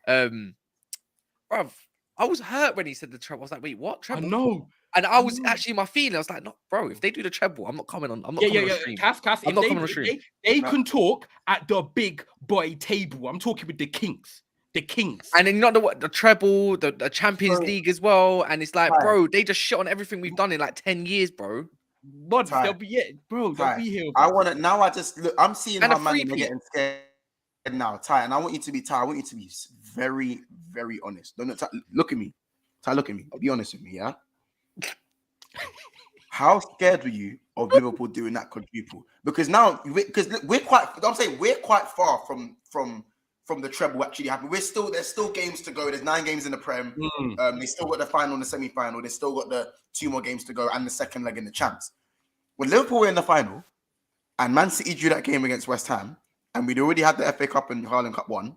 Bruv, I was hurt when he said the treble. I was like, wait, what treble? I know. And I was actually my feeling. I was like, no, bro. If they do the treble, I'm not coming on. I'm not coming on stream. Cass, I'm not coming on stream. They can talk at the big boy table. I'm talking with the kings. The kings. And then the treble, the Champions League as well. And it's like, bro, they just shit on everything we've done in like 10 years, bro. But they'll be they'll be here. I want to now. I just look. I'm seeing how man are getting scared now, Ty. And I want you to be Ty. I want you to be very, very honest. Don't look at me, Ty. Look at me. Be honest with me, yeah. How scared were you of Liverpool doing that quadruple? Because now, we're quite far from the treble actually happening. There's still games to go. There's 9 games in the Prem. They still got the final and the semi-final. They still got the 2 more games to go and the second leg in the Champs. When Liverpool were in the final and Man City drew that game against West Ham, and we'd already had the FA Cup and Haaland Cup 1,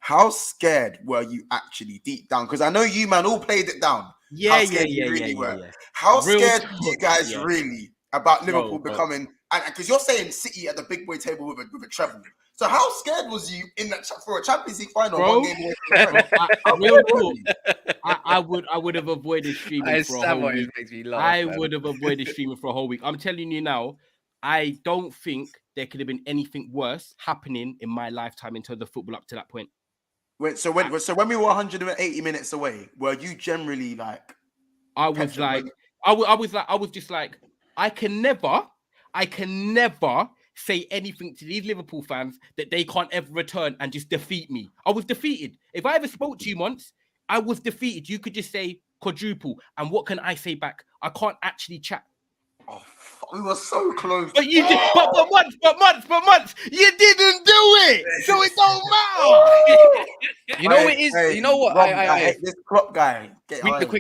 how scared were you actually deep down? Because I know you man all played it down. Yeah. How scared were you guys really about Liverpool becoming and because you're saying City at the big boy table with a treble. So how scared was you in that for a Champions League final? Bro, 1 game away from the treble? real talk. I would have avoided streaming for a whole week. Makes me laugh, I man. would have avoided streaming for a whole week. I'm telling you now, I don't think there could have been anything worse happening in my lifetime in terms of football up to that point. So when we were 180 minutes away, were you generally like? I was just like, I can never say anything to these Liverpool fans that they can't ever return and just defeat me. I was defeated. If I ever spoke to you once, I was defeated. You could just say quadruple, and what can I say back? I can't actually chat. Oh, we were so close. But you did, but months, you didn't do it, so it don't matter. You know it is. You know what? Rob, I hate this clock guy. We need to.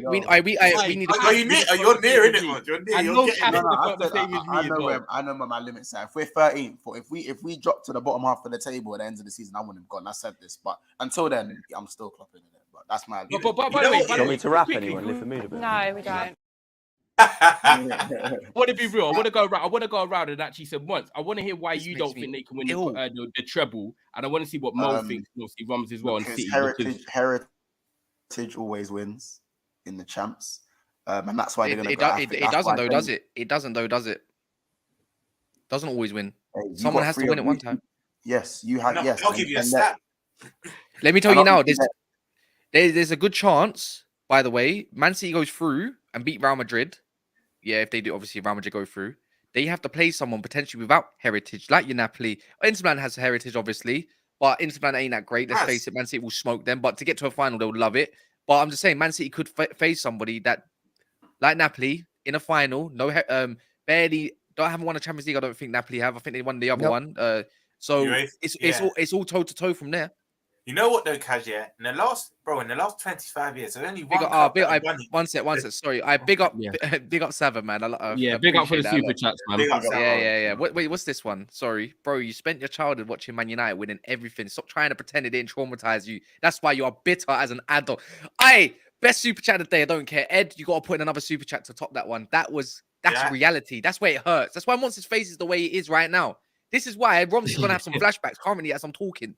You're near, innit, man? You're near. I You're know getting it. I know where my limits are. If we're 13th, if we drop to the bottom half of the table at the end of the season, I wouldn't have gone. I said this, but until then, I'm still clopping in it. But that's my. But by the way, do you want me to rap anyone? Lift the mood a bit. No, we don't. I want to be real. I want to go around and actually say once. I want to hear why you don't think they can win the treble, and I want to see what Mo thinks. Obviously, Rums as well. And City, heritage always wins in the champs, and that's why they're going to. It doesn't though, does it? It doesn't though, does it? Doesn't always win. Someone has to win it one time. Yes, you have. Yes, I'll give you a stat. Let me tell you now. There's a good chance. By the way, Man City goes through and beat Real Madrid. Yeah, if they do, obviously, Real Madrid go through. They have to play someone potentially without heritage, like your Napoli. Inter Milan has heritage, obviously, but Inter Milan ain't that great. Let's face it, Man City will smoke them. But to get to a final, they'll love it. But I'm just saying, Man City could face somebody that, like Napoli, in a final, barely haven't won a Champions League. I don't think Napoli have. I think they won the other one. So it's all toe to toe from there. You know what though, Kaz, yeah? In the last 25 years, there's only one club that won it. One sec. Sorry, I big up Seven, man. Big up for the super chats, man. Yeah. Wait, what's this one? Sorry, bro. You spent your childhood watching Man United winning everything. Stop trying to pretend it didn't traumatize you. That's why you are bitter as an adult. Best super chat of the day. I don't care. Ed, you got to put in another super chat to top that one. That's reality. That's where it hurts. That's why Monster's face is the way it is right now. This is why Rom's going to have some flashbacks currently as I'm talking.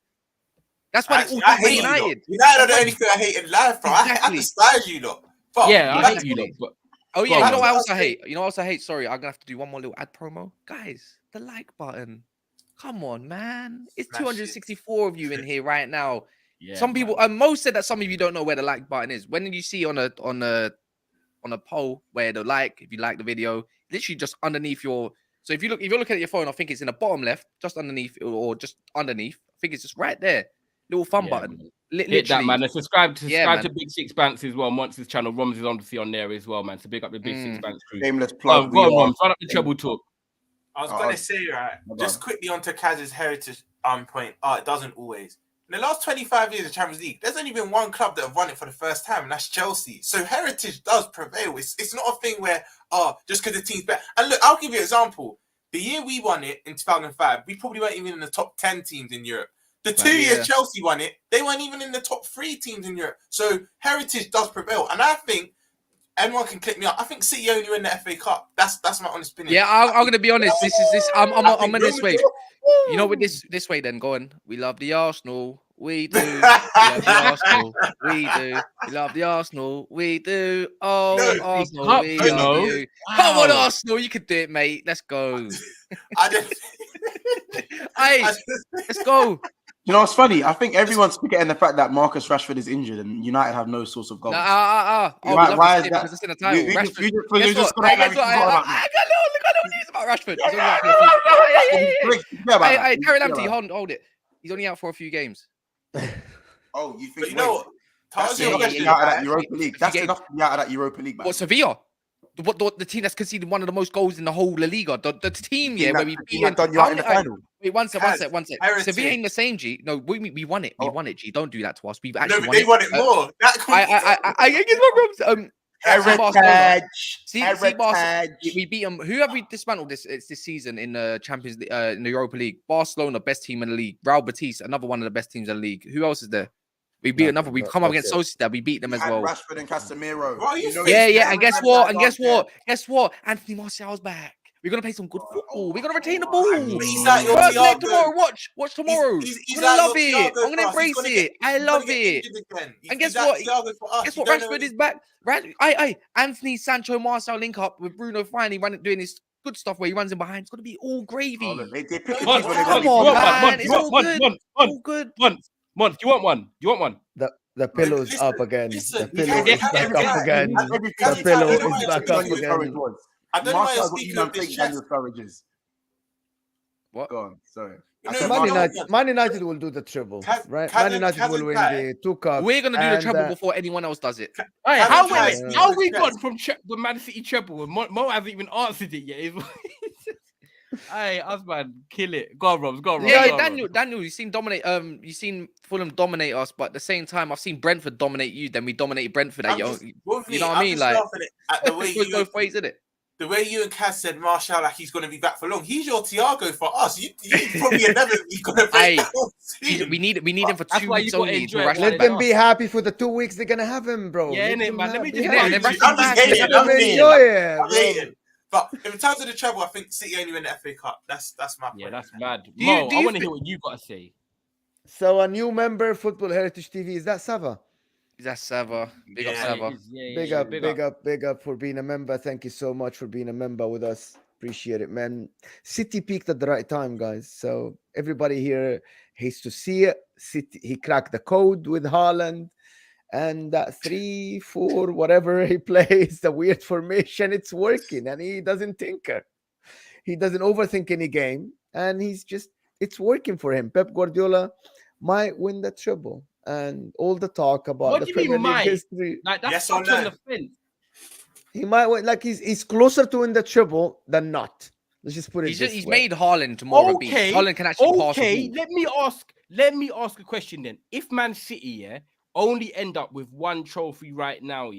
That's why they all hate United. United are the only thing I hate in life, bro. Exactly. I despise you lot. Fuck. I hate you lot. But... Oh yeah, you know what I also hate? You know what I also hate? Sorry, I'm gonna have to do one more little ad promo. Guys, the like button. Come on, man. It's 264 of you in here right now. Yeah, some people, Mo said that some of you don't know where the like button is. When you see on a poll where the like, if you like the video, literally just underneath your. So if you're looking at your phone, I think it's in the bottom left, just underneath or just underneath. I think it's just right there. Little thumb button. Hit that, man. And subscribe to Big Six Banks as well. Monster's channel. Roms is obviously on there as well, man. So big up the Big Six Banks crew. Shameless plug. Go on, Roms. Run up the treble talk. I was going to say, right, just quickly onto Kaz's heritage point. It doesn't always. In the last 25 years of Champions League, there's only been one club that have won it for the first time, and that's Chelsea. So heritage does prevail. It's not a thing where, just because the team's better. And look, I'll give you an example. The year we won it in 2005, we probably weren't even in the top 10 teams in Europe. The 2 years Chelsea won it, they weren't even in the top 3 teams in Europe. So heritage does prevail. And I think anyone can click me up. I think City only win the FA Cup. That's my honest opinion. Yeah, I'm gonna be honest. I'm in this way. You know, with this way, then go on. We love the Arsenal. We do. We love the Arsenal. We do. We love the Arsenal. We do. Oh, no, Arsenal. We love you. Come on, Arsenal. You can do it, mate. Let's go. Let's go. You know what's funny? I think everyone's forgetting the fact that Marcus Rashford is injured and United have no source of goals. Why is that? Because it's in the title. I got no news about Rashford. Hey, Terry Lamptey, hold it. He's only out for a few games. Oh, you think? You know what? That's enough to be out of that Europa League. That's enough to be out of that Europa League, man. What, Sevilla? The team that's conceded one of the most goals in the whole La Liga. The team, where we beat in the final. Wait, one sec. Sevilla ain't the same, G. No, we won it. We won it, G. Don't do that to us. We've actually won it. They won it more. I get my Heritage. We beat them. Who have we dismantled this season in the Champions League, in the Europa League? Barcelona, best team in the league. Real Betis, another one of the best teams in the league. Who else is there? We beat another. We've come up against Sociedad. We beat them as well. Rashford and Casemiro. Yeah. And guess what? Anthony Martial's back. We're gonna play some good football. We're gonna retain the ball. He's like your First leg Thiago. tomorrow. Watch tomorrow. He's I'm gonna like love your it. Thiago I'm gonna for us. He's embrace gonna it. I he's gonna love get it. injured again. And He's guess like what? Thiago for us. Guess You what? don't know Rashford is back. Anthony, Sancho, Marcel link up with Bruno finally doing his good stuff where he runs in behind. It's gonna be all gravy. Oh, look, they pick the Month, teams when they're Come going to on, be man. It's all Month, good. Month, All good. Month. You want one? You want one? The pillow's Listen, up again. listen, The pillow is back up again. The pillow is back up again. I don't know why you're Marshall, speaking you of this think chest. Daniel Sturridge is. What? Go on, sorry. You I know, said Man Marshall- United will do the treble, right? Man United will win the 2 cups. We're gonna do the and, treble before anyone else does it. Hey, Kevin how Pryce, wait, he how was we stressed. gone from the Man City treble? Mo hasn't even answered it yet. Hey, us man, kill it. Go on, Robs. Go on, Robs. Yeah, go on, Robs. Daniel, you've seen Fulham dominate us, but at the same time, I've seen Brentford dominate you. Then we dominated Brentford. You know what I mean? Like, at the way it goes both ways, isn't it? the way you and Kaz said Marshall like he's going to be back for long. He's your Thiago for us. You probably never be going to play that whole team. We need him for That's 2 why weeks you gotta only. enjoy it Rashford while Let back. them be happy for the 2 weeks they're gonna have him, bro. Yeah, Make innit, them man. Let me happy. just Yeah, and then I'm Rashford back. hating. Let them hating. enjoy it, I'm bro. hating. But in terms of the treble, I think City only win the FA Cup. That's my point. Yeah, that's mad. Do Mo, you I want to think- hear what you got to say. So a new member, Football Heritage TV, is that Sava? That's Sava. Big up Yeah. Sava. Big up for being a member. Thank you so much for being a member with us. Appreciate it, man. City peaked at the right time, guys. So everybody here hates to see it. City, he cracked the code with Haaland, and that 3-4, whatever he plays, the weird formation, it's working, and he doesn't tinker. He doesn't overthink any game, and it's working for him. Pep Guardiola might win the treble, and all the talk about What the do you mean Premier League might? history. Like that's Yes or such on no? the fence. He might win. Like he's closer to win the treble than not. Let's just put it this He's way. made Haaland tomorrow beat. Haaland can actually pass the ball. Let me ask a question then. If Man City, only end up with one trophy right now,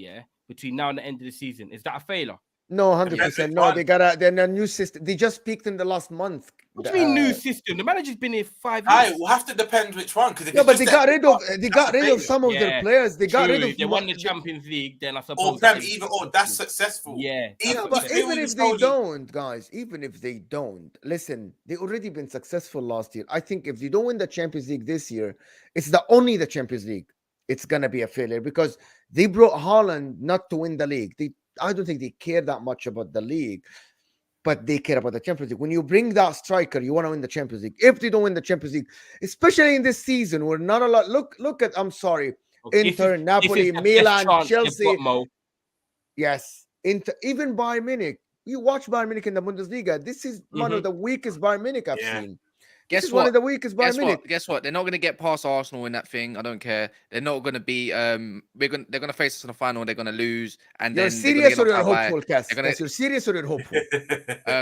between now and the end of the season, is that a failure? No, 100%. No, they're in a new system. They just peaked in the last month. What do you mean new system? The manager's been here 5 years. Aye, we'll have to depend which one. Yeah, but they got rid of some of their players. They got rid of. They won the Champions League, then I Or suppose. Prem, that's successful. Yeah. But even if they don't, guys, even if they don't, listen, they already been successful last year. I think if they don't win the Champions League this year, it's only the Champions League. It's gonna be a failure because they brought Haaland not to win the league. I don't think they care that much about the league, but they care about the Champions League. When you bring that striker, you want to win the Champions League. If they don't win the Champions League, especially in this season, we're not a lot. Look at. I'm sorry, Inter, Napoli, Milan, Chelsea. Yes, Inter, even Bayern Munich. You watch Bayern Munich in the Bundesliga. This is one of the weakest Bayern Munich I've seen. Guess what? One of the weakest Bayern Munich. Guess what? They're not going to get past Arsenal in that thing. I don't care. They're not going to be. They're going to face us in the final. They're going to lose. And you're then serious or you're hopeful, Cass? You're serious or you're hopeful?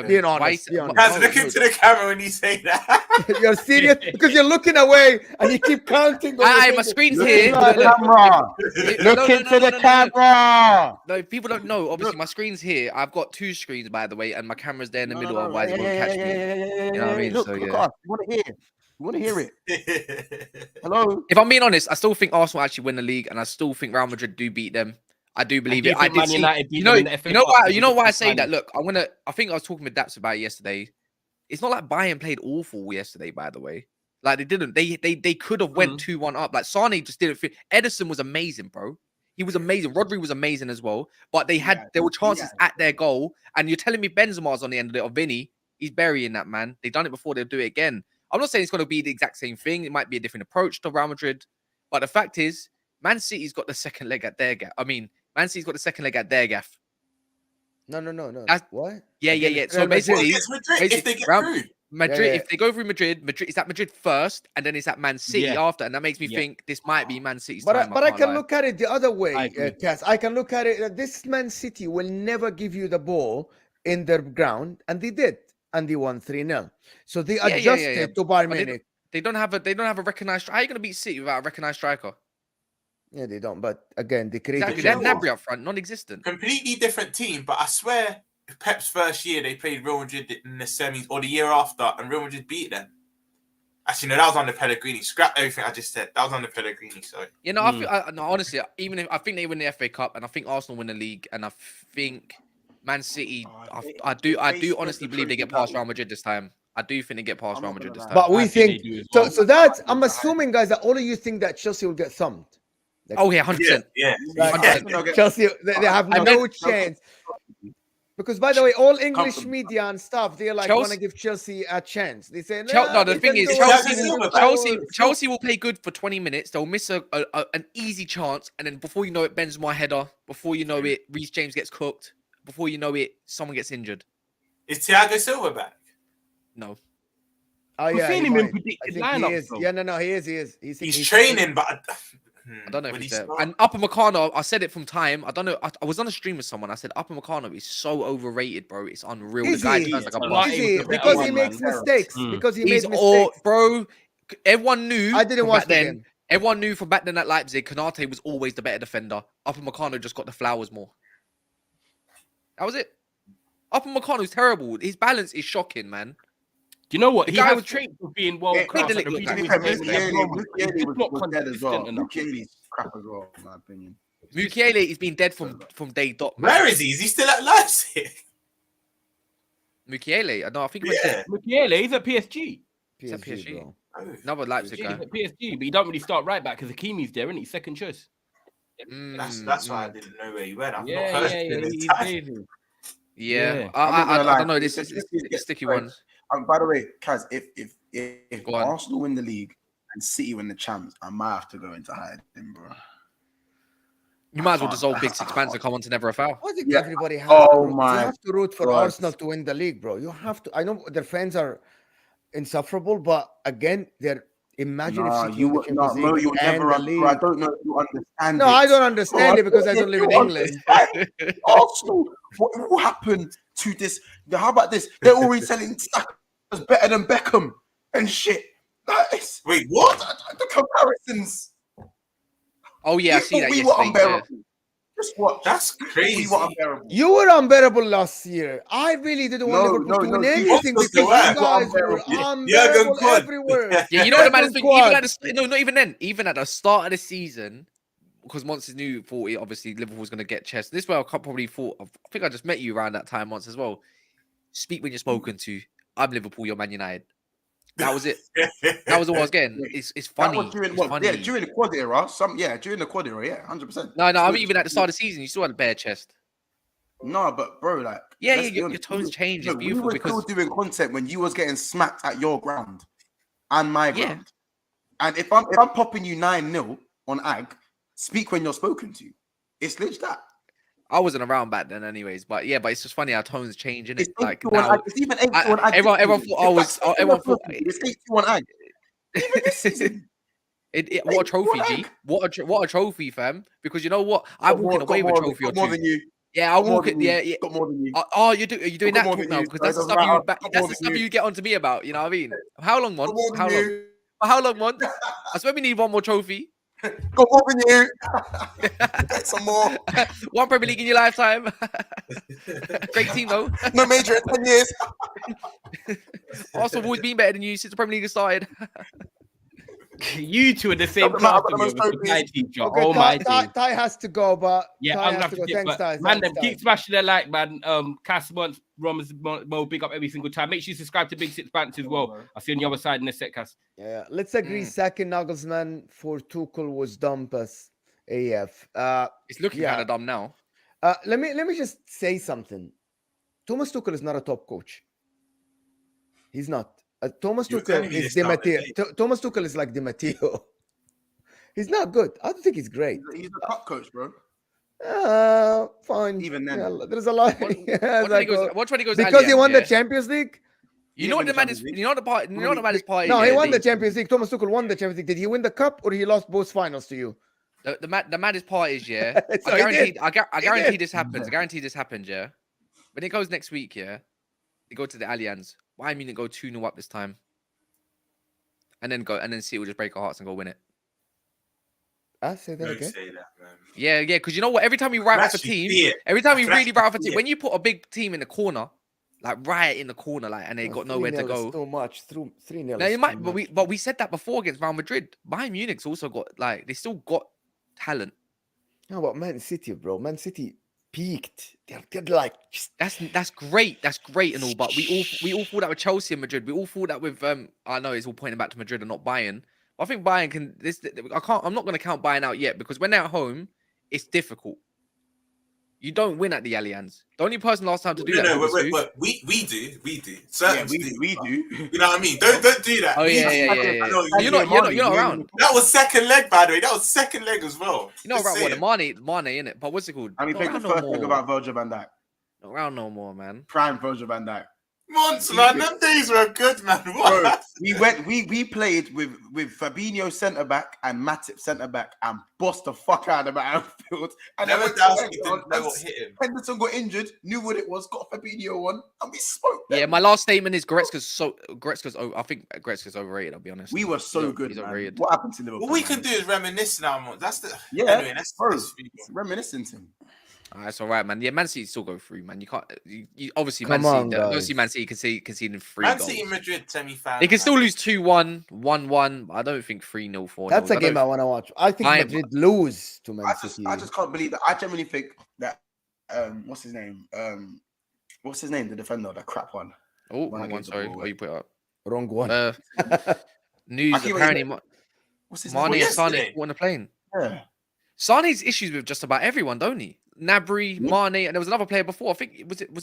Being honest. Cass, look into the camera when you say that. You're serious because you're looking away and you keep counting. My screen's here. Look into the camera. No, people don't know. Obviously, my screen's here. I've got 2 screens, by the way, and my camera's there in the middle. Otherwise, it won't catch me. You know what I mean? Look, so you want to hear it? Hello. If I'm being honest, I still think Arsenal actually win the league, and I still think Real Madrid do beat them. I do believe it. I did see. You know why I say that? Look, I think I was talking with Daps about it yesterday. It's not like Bayern played awful yesterday, by the way. Like they didn't. They could have went 2-1 up. Like Sane just didn't fit. Ederson was amazing, bro. He was amazing. Rodri was amazing as well. But there were chances at their goal. And you're telling me Benzema's on the end of it, or Vinny, he's burying that, man. They've done it before, they'll do it again. I'm not saying it's going to be the exact same thing. It might be a different approach to Real Madrid. But the fact is, Man City's got the second leg at their gaff. Man City's got the second leg at their gaff. No. What? Yeah. So basically, if they get through. Madrid, if they go through Madrid, it's at Madrid first, and then it's at Man City after, and that makes me think this might be Man City's time. But I can look at it the other way, Cass. I can look at it that this Man City will never give you the ball in their ground, and they did, and they won 3-0. So they adjusted to Bayern Munich. They don't have a recognized. How are you going to beat City without a recognized striker? Yeah, they don't. But again, they created. Exactly. They had Gnabry up front, non-existent. Completely different team, but I swear, Pep's first year they played Real Madrid in the semis, or the year after, and Real Madrid beat them. Actually, no, that was under Pellegrini. Scrap everything I just said. That was under Pellegrini. Sorry. You know, honestly, even if I think they win the FA Cup, and I think Arsenal win the league, and I think Man City, Oh, I do they honestly the believe they get trophy past that Real Madrid this time. I do think they get past I'm Real not Madrid gonna this lie. time. But we I think think they do as so. well. So that's I'm assuming, guys, that all of you think that Chelsea will get thumped. Like, Oh yeah, 100%. Yeah. like, 100%. Chelsea, they have I no meant- chance. Because by the way, all English Comfortable. media and stuff, they like Chelsea- want to give Chelsea a chance. They say, No, the they thing can is, do it. Chelsea They will- can do it." Chelsea will play good for 20 minutes. They'll miss an easy chance, and then before you know it, Benzema header. Before you know it, Reece James gets cooked. Before you know it, someone gets injured. Is Thiago Silva back? No, Oh We've yeah, seen he him in might. I predicted think he lineups, is. though. Yeah, no, he is. He's training, but I don't know if will he's he there. start? And Upper Meccano, I said it from time. I don't know. I was on a stream with someone. I said Upper Meccano is so overrated, bro. It's unreal. Is the guy he? turns like a Yeah. bus. Is He he? was the better Because he one, makes man. mistakes. Mm. Because he He's made all, mistakes. bro. Everyone knew. I didn't from watch back the then. game. Everyone knew from back then at Leipzig, Konate was always the better defender. Upper Meccano just got the flowers more. That was it. Upper Meccano's terrible. His balance is shocking, man. Do you know what? The he guy has was- traits of being world Yeah, class. made the and look the like reason that. he was playing with Roma, he's just not was dead as well. consistent enough. Mukiele's crap as well, in my opinion. Mukiele, he's been dead from day dot. Where is he? Is he still at Leipzig? Mukiele? No, I think he went Yeah. to Mukiele, he's at PSG. He's at PSG, PSG. bro. Oh. another Leipzig He's guy. at PSG, but he don't really start right back because Hakimi's there, isn't he? Second choice. That's why I didn't know where he went. I've not Yeah, heard yeah, him yeah. in He's time. amazing. Yeah, Yeah. I don't know. This is a sticky one. By the way, Kaz, if Go on. Arsenal win the league and City win the champs, I might have to go into hiding, bro. You might as well dissolve Big Six fans and come on to Never a Foul. I think Yeah. everybody has Oh to, my you have to root for God. Arsenal to win the league, bro. You have to. I know their fans are insufferable, but again, they're imagine if City win the Champions Mo, League you'll and never. the league. I don't know if you understand. No, I don't understand it because I don't live in England. Arsenal, what will happen to this? How about this? They're already selling Saka's better than Beckham and shit. That is, Wait, what? the comparisons. Oh yeah, I see that We were yesterday. unbearable. Just watch. That's crazy. We were unbearable. You were unbearable last year. I really didn't want Liverpool to win anything What's because the word? you guys were unbearable Klopp. everywhere. Yeah, you know what the Jurgen maddest thing? Klopp. Even then, even at the start of the season, because Monsters knew thought obviously Liverpool was going to get chest. This way, I probably thought. I think I just met you around that time once as well. Speak when you're spoken to. I'm Liverpool. You're Man United. That was it. That was all I was getting. It's That funny. was during It's what? funny. Yeah, during the quad era. During the quad era. Yeah, 100%. No, I mean even at the start of the season, you still had a bare chest. No, but bro, like, Yeah, let's be your honest, tones change. It's we beautiful were because still doing content when you was getting smacked at your ground and my Yeah. ground. And if I'm popping you 9-0 on Ag, speak when you're spoken to. It's literally that. I wasn't around back then, anyways. But yeah, but it's just funny how tones change, innit? It's Like 8-2 on now, Ag. It's even 8-2 on Ag. everyone thought I was. Everyone thought. It's 8-2 on Ag. Even this season. What a trophy, G! What a trophy, fam! Because you know what, I walk in away with a trophy or more two. than you. Yeah, I Got more walk than it. you. Yeah, yeah. Got more than you. Oh, are you doing Got that more talk than now? you. Because So that's the it stuff doesn't you. matter. That's Got the more stuff than you get onto me about. You know what I mean? How long, Got Mon? more than How long? you. How long, Mon? I swear we need one more trophy. Got more than you. Get some more. One Premier League in your lifetime. Great team though. No major in 10 years. Arsenal have always been better than you since the Premier League has started. You two are the same Doesn't matter class about as the me, most my teacher. Okay, Oh my days. Ty has to go, but Yeah, Ty I'm gonna has have to to go. get, Thanks, but Ty. man, Thanks, them Ty. keep smashing their like, man. Cass wants Roma's Mo big up every single time. Make sure you subscribe to Big Six Bants as well. I'll see you on the other side in a sec, Cass. Yeah, let's agree. Second Nagelsmann for Tuchel was dumb as AF. It's looking Yeah. kind of dumb now. Let me just say something. Thomas Tuchel is not a top coach. He's not. Thomas You're Tuchel telling me is this Di now, Matteo. today. Thomas Tuchel is like Di Matteo. He's not good. I don't think he's great. He's a cup coach, bro. Fine. Even then. Yeah, there's a lot. Watch Yeah, when he goes. Watch when he goes. because he Allianz, won yeah? the Champions League. You know what the maddest? You know the part. You know what the maddest part is. No, he yeah, won the Champions League. Thomas Tuchel won the Champions League. Did he win the cup or he lost both finals to you? The maddest part is, yeah. So I he guarantee. did. I He guarantee did. this happens. I guarantee this happens, yeah. When it goes next week, yeah, they go to the Allianz. Bayern Munich go 2-0 up this time, and then City will just break our hearts and go win it. I say that Don't again. say that, man. Yeah, because you know what? Every time you write off a Actually team, see it. every time you Actually really write off a see team, it. when you put a big team in the corner, like right in the corner, like, and they got nowhere to 3-0 is go. Too much. 3-0. Now is you too might, much. but we said that before against Real Madrid. Bayern Munich's also got they still got talent. No, but Man City, bro. Man City. peaked. They're like just That's great. That's great and all, but we all thought that with Chelsea and Madrid. We all thought that with I know it's all pointing back to Madrid and not Bayern. But I think Bayern can. I'm not going to count Bayern out yet because when they're at home, it's difficult. You don't win at the Allianz. The only person last time to do that. No, we do. Certain we do. You know what I mean? Don't do that. Oh yeah. You're not around. That was second leg, by the way. That was second leg as well. You're not around. What Mane in it? But what's it called? And we played the first leg about Virgil van Dijk. Not around no more, man. Prime Virgil van Dijk. Months, man. Them days were good, man. What? Bro, we played with Fabinho centre back and Matip centre back and bossed the fuck out of the outfield. And Never doubted he didn't know what hit him. Henderson got injured, knew what it was, got Fabinho on, and we smoked them. Yeah, my last statement is Goretzka's. I think Goretzka's overrated. I'll be honest. We were so good. He's Man. overrated. What happened to Liverpool? What we can do is reminisce now, man. That's the anyway. That's Reminiscing. That's all right, man. Yeah, Man City still go through, man. You can't. You obviously Come Man on, City. guys. Obviously, Man City conceding 3 Man goals. City Madrid semi-final. They can still lose 2-1, 1-1. I don't think 3-0, 4-0. that's a game I want to watch. I think Madrid lose to Man City. I just can't believe that. I genuinely think that what's his name? The defender, the crap one. Oh, wrong one. Sorry. Oh, you put it up. Wrong one. News apparently. What's his Mane name? and Sane on the plane. Yeah. Sane's issues with just about everyone, don't he? Gnabry, Mane, and there was another player before. I think was it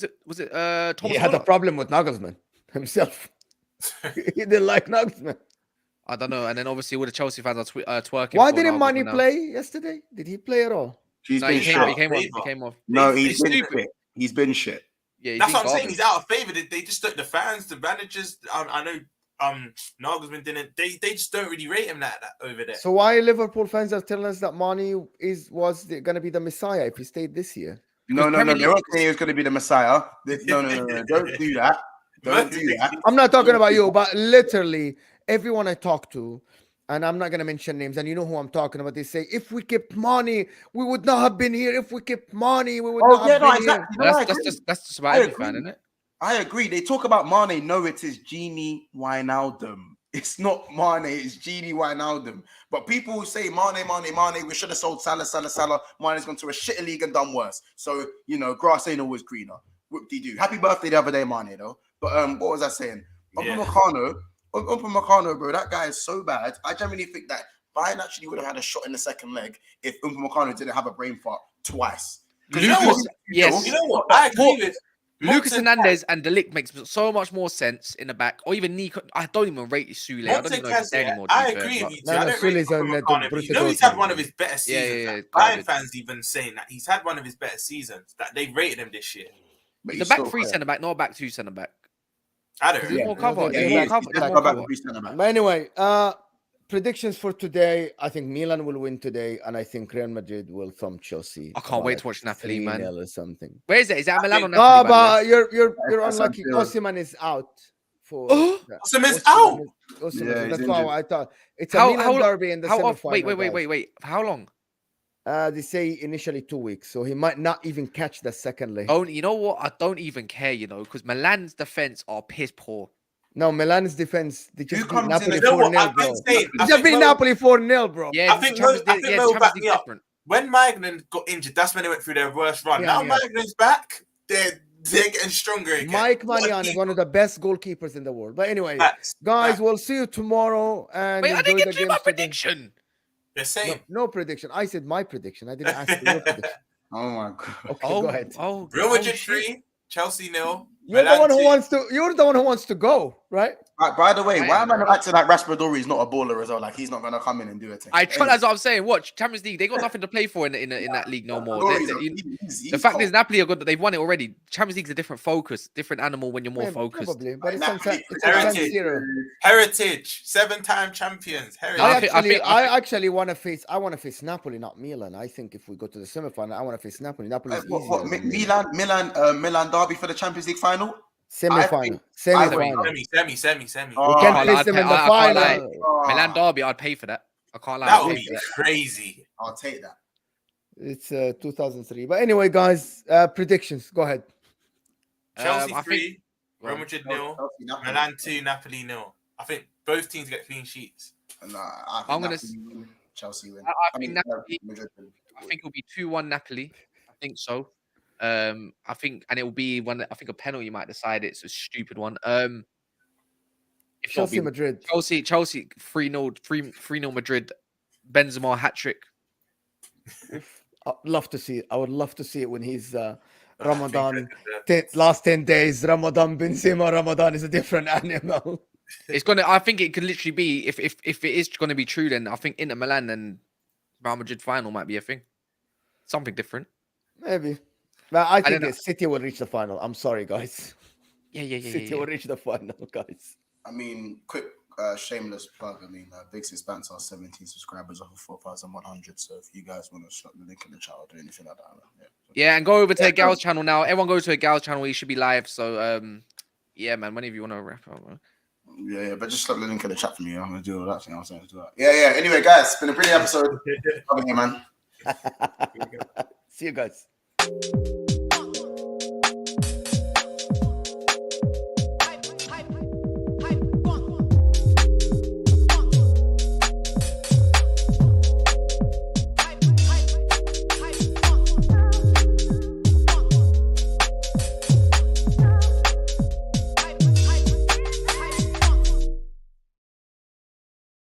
Thomas He had a Muller? problem with Nagelsmann himself. He didn't like Nagelsmann. I don't know. And then obviously all the Chelsea fans are twerking. Why for didn't Nagelsmann Mane now. play yesterday? Did he play at all? He's No, been he shit. came off. No, He's he's been stupid. shit. He's been shit. Yeah, That's what I'm saying. He's out of favour. They just don't. The fans, the managers. I know. Nagelsmann didn't. They just don't really rate him that over there. So why Liverpool fans are telling us that Mane was going to be the Messiah if he stayed this year? No. They weren't saying he was going to be the Messiah. No. Don't do that. Don't do that. I'm not talking about you, but literally everyone I talk to, and I'm not going to mention names, and you know who I'm talking about. They say, if we kept Mane, we would not have been here. If we kept Mane, we would not have been here. That's just about every fan, isn't it? I agree. They talk about Mane. No, it is Genie Wijnaldum. It's not Mane. It's Genie Wijnaldum. But people who say Mane. We should have sold Salah. Mane's gone to a shit league and done worse. So grass ain't always greener. Whoop-de-doo. Happy birthday the other day, Mane. Though. But what was I saying? Upamecano, bro. That guy is so bad. I genuinely think that Bayern actually would have had a shot in the second leg if Upamecano didn't have a brain fart twice. You know what? I agree with. Lucas Hernandez and De Ligt makes so much more sense in the back, or even Nico. I don't even rate Sule. I don't even know if he's there anymore. I agree with you. No, Sule's on that. He's had one of his better seasons. Yeah. Bayern fans even saying that he's had one of his better seasons. That they rated him this year. He's a back 3 centre back, not a back 2 centre back. I don't. There's more cover. But anyway, predictions for today. I think Milan will win today, and I think Real Madrid will thump Chelsea. I can't wait to watch Napoli, man. Or something. Where is it? Is that Milan or No, Napoli? but you're unlucky. Osimhen is out. Osimhen's out. That's why I thought it's a Milan derby in the semifinal. Wait. For how long? They say initially 2 weeks, so he might not even catch the second leg. Oh, you know what? I don't even care, because Milan's defense are piss poor. No, Milan's defense, they just beat Napoli 4-0, bro. They just beat Napoli 4-0, bro. Yeah, I think Mo backed me up. different. When Magnan got injured, that's when they went through their worst run. Yeah, now yeah. Magnan's back, they're getting stronger again. Mike Maignan is one of the best goalkeepers in the world. But anyway, guys, we'll see you tomorrow. And wait, I didn't get to my prediction. The same. No prediction. I said my prediction. I didn't ask you your prediction. Oh my god. Okay, go ahead. Real Madrid 3, Chelsea 0. You're the one who wants to. You're the one who wants to go, right? By the way, why am I acting like Rashford is not a baller as well? Like he's not gonna come in and do it. That's what I'm saying. Watch Champions League. They got nothing to play for in that league no more. The fact is, Napoli are good. They've won it already. Champions League's a different focus, different animal when you're more focused. Probably, but it's Heritage, 7-time champions. I actually want to face. I want to face Napoli, not Milan. I think if we go to the semifinal, I want to face Napoli. Napoli is Milan derby for the Champions League final. Semi-final. Semi. We can't face them in the final. Milan derby, I'd pay for that. I can't lie. That would be crazy. I'll take that. It's 2003. But anyway, guys, predictions. Go ahead. Chelsea 3, Real Madrid 0, Milan 2, Napoli 0. I think both teams get clean sheets. I'm gonna Chelsea win. I think Napoli. I think it'll be 2-1 Napoli. I think so. I think, and it will be one. I think a penalty might decide it. It's a stupid one. If Chelsea, Madrid. Chelsea 3-0 Madrid. Benzema hat trick. I'd love to see it. I would love to see it when he's Ramadan. Last 10 days, Ramadan, Benzema, Ramadan is a different animal. It's gonna. I think it could literally be if it is gonna be true. Then I think Inter Milan and Real Madrid final might be a thing. Something different. Maybe. But I think City will reach the final. I'm sorry, guys. Yeah. City will reach the final, guys. I mean, quick shameless plug. I mean, Big Six Banter are 17 subscribers off of 4,100. So if you guys want to shop the link in the chat or do anything like that, yeah, and go over to Gal's channel now. Everyone go to a Gal's channel. He should be live. So yeah, man. Whenever you want to wrap up, man. Yeah, but just slap the link in the chat for me. I'm gonna do all that thing. I was saying to do that. Yeah. Anyway, guys, it's been a brilliant episode. Love you, man. See you guys.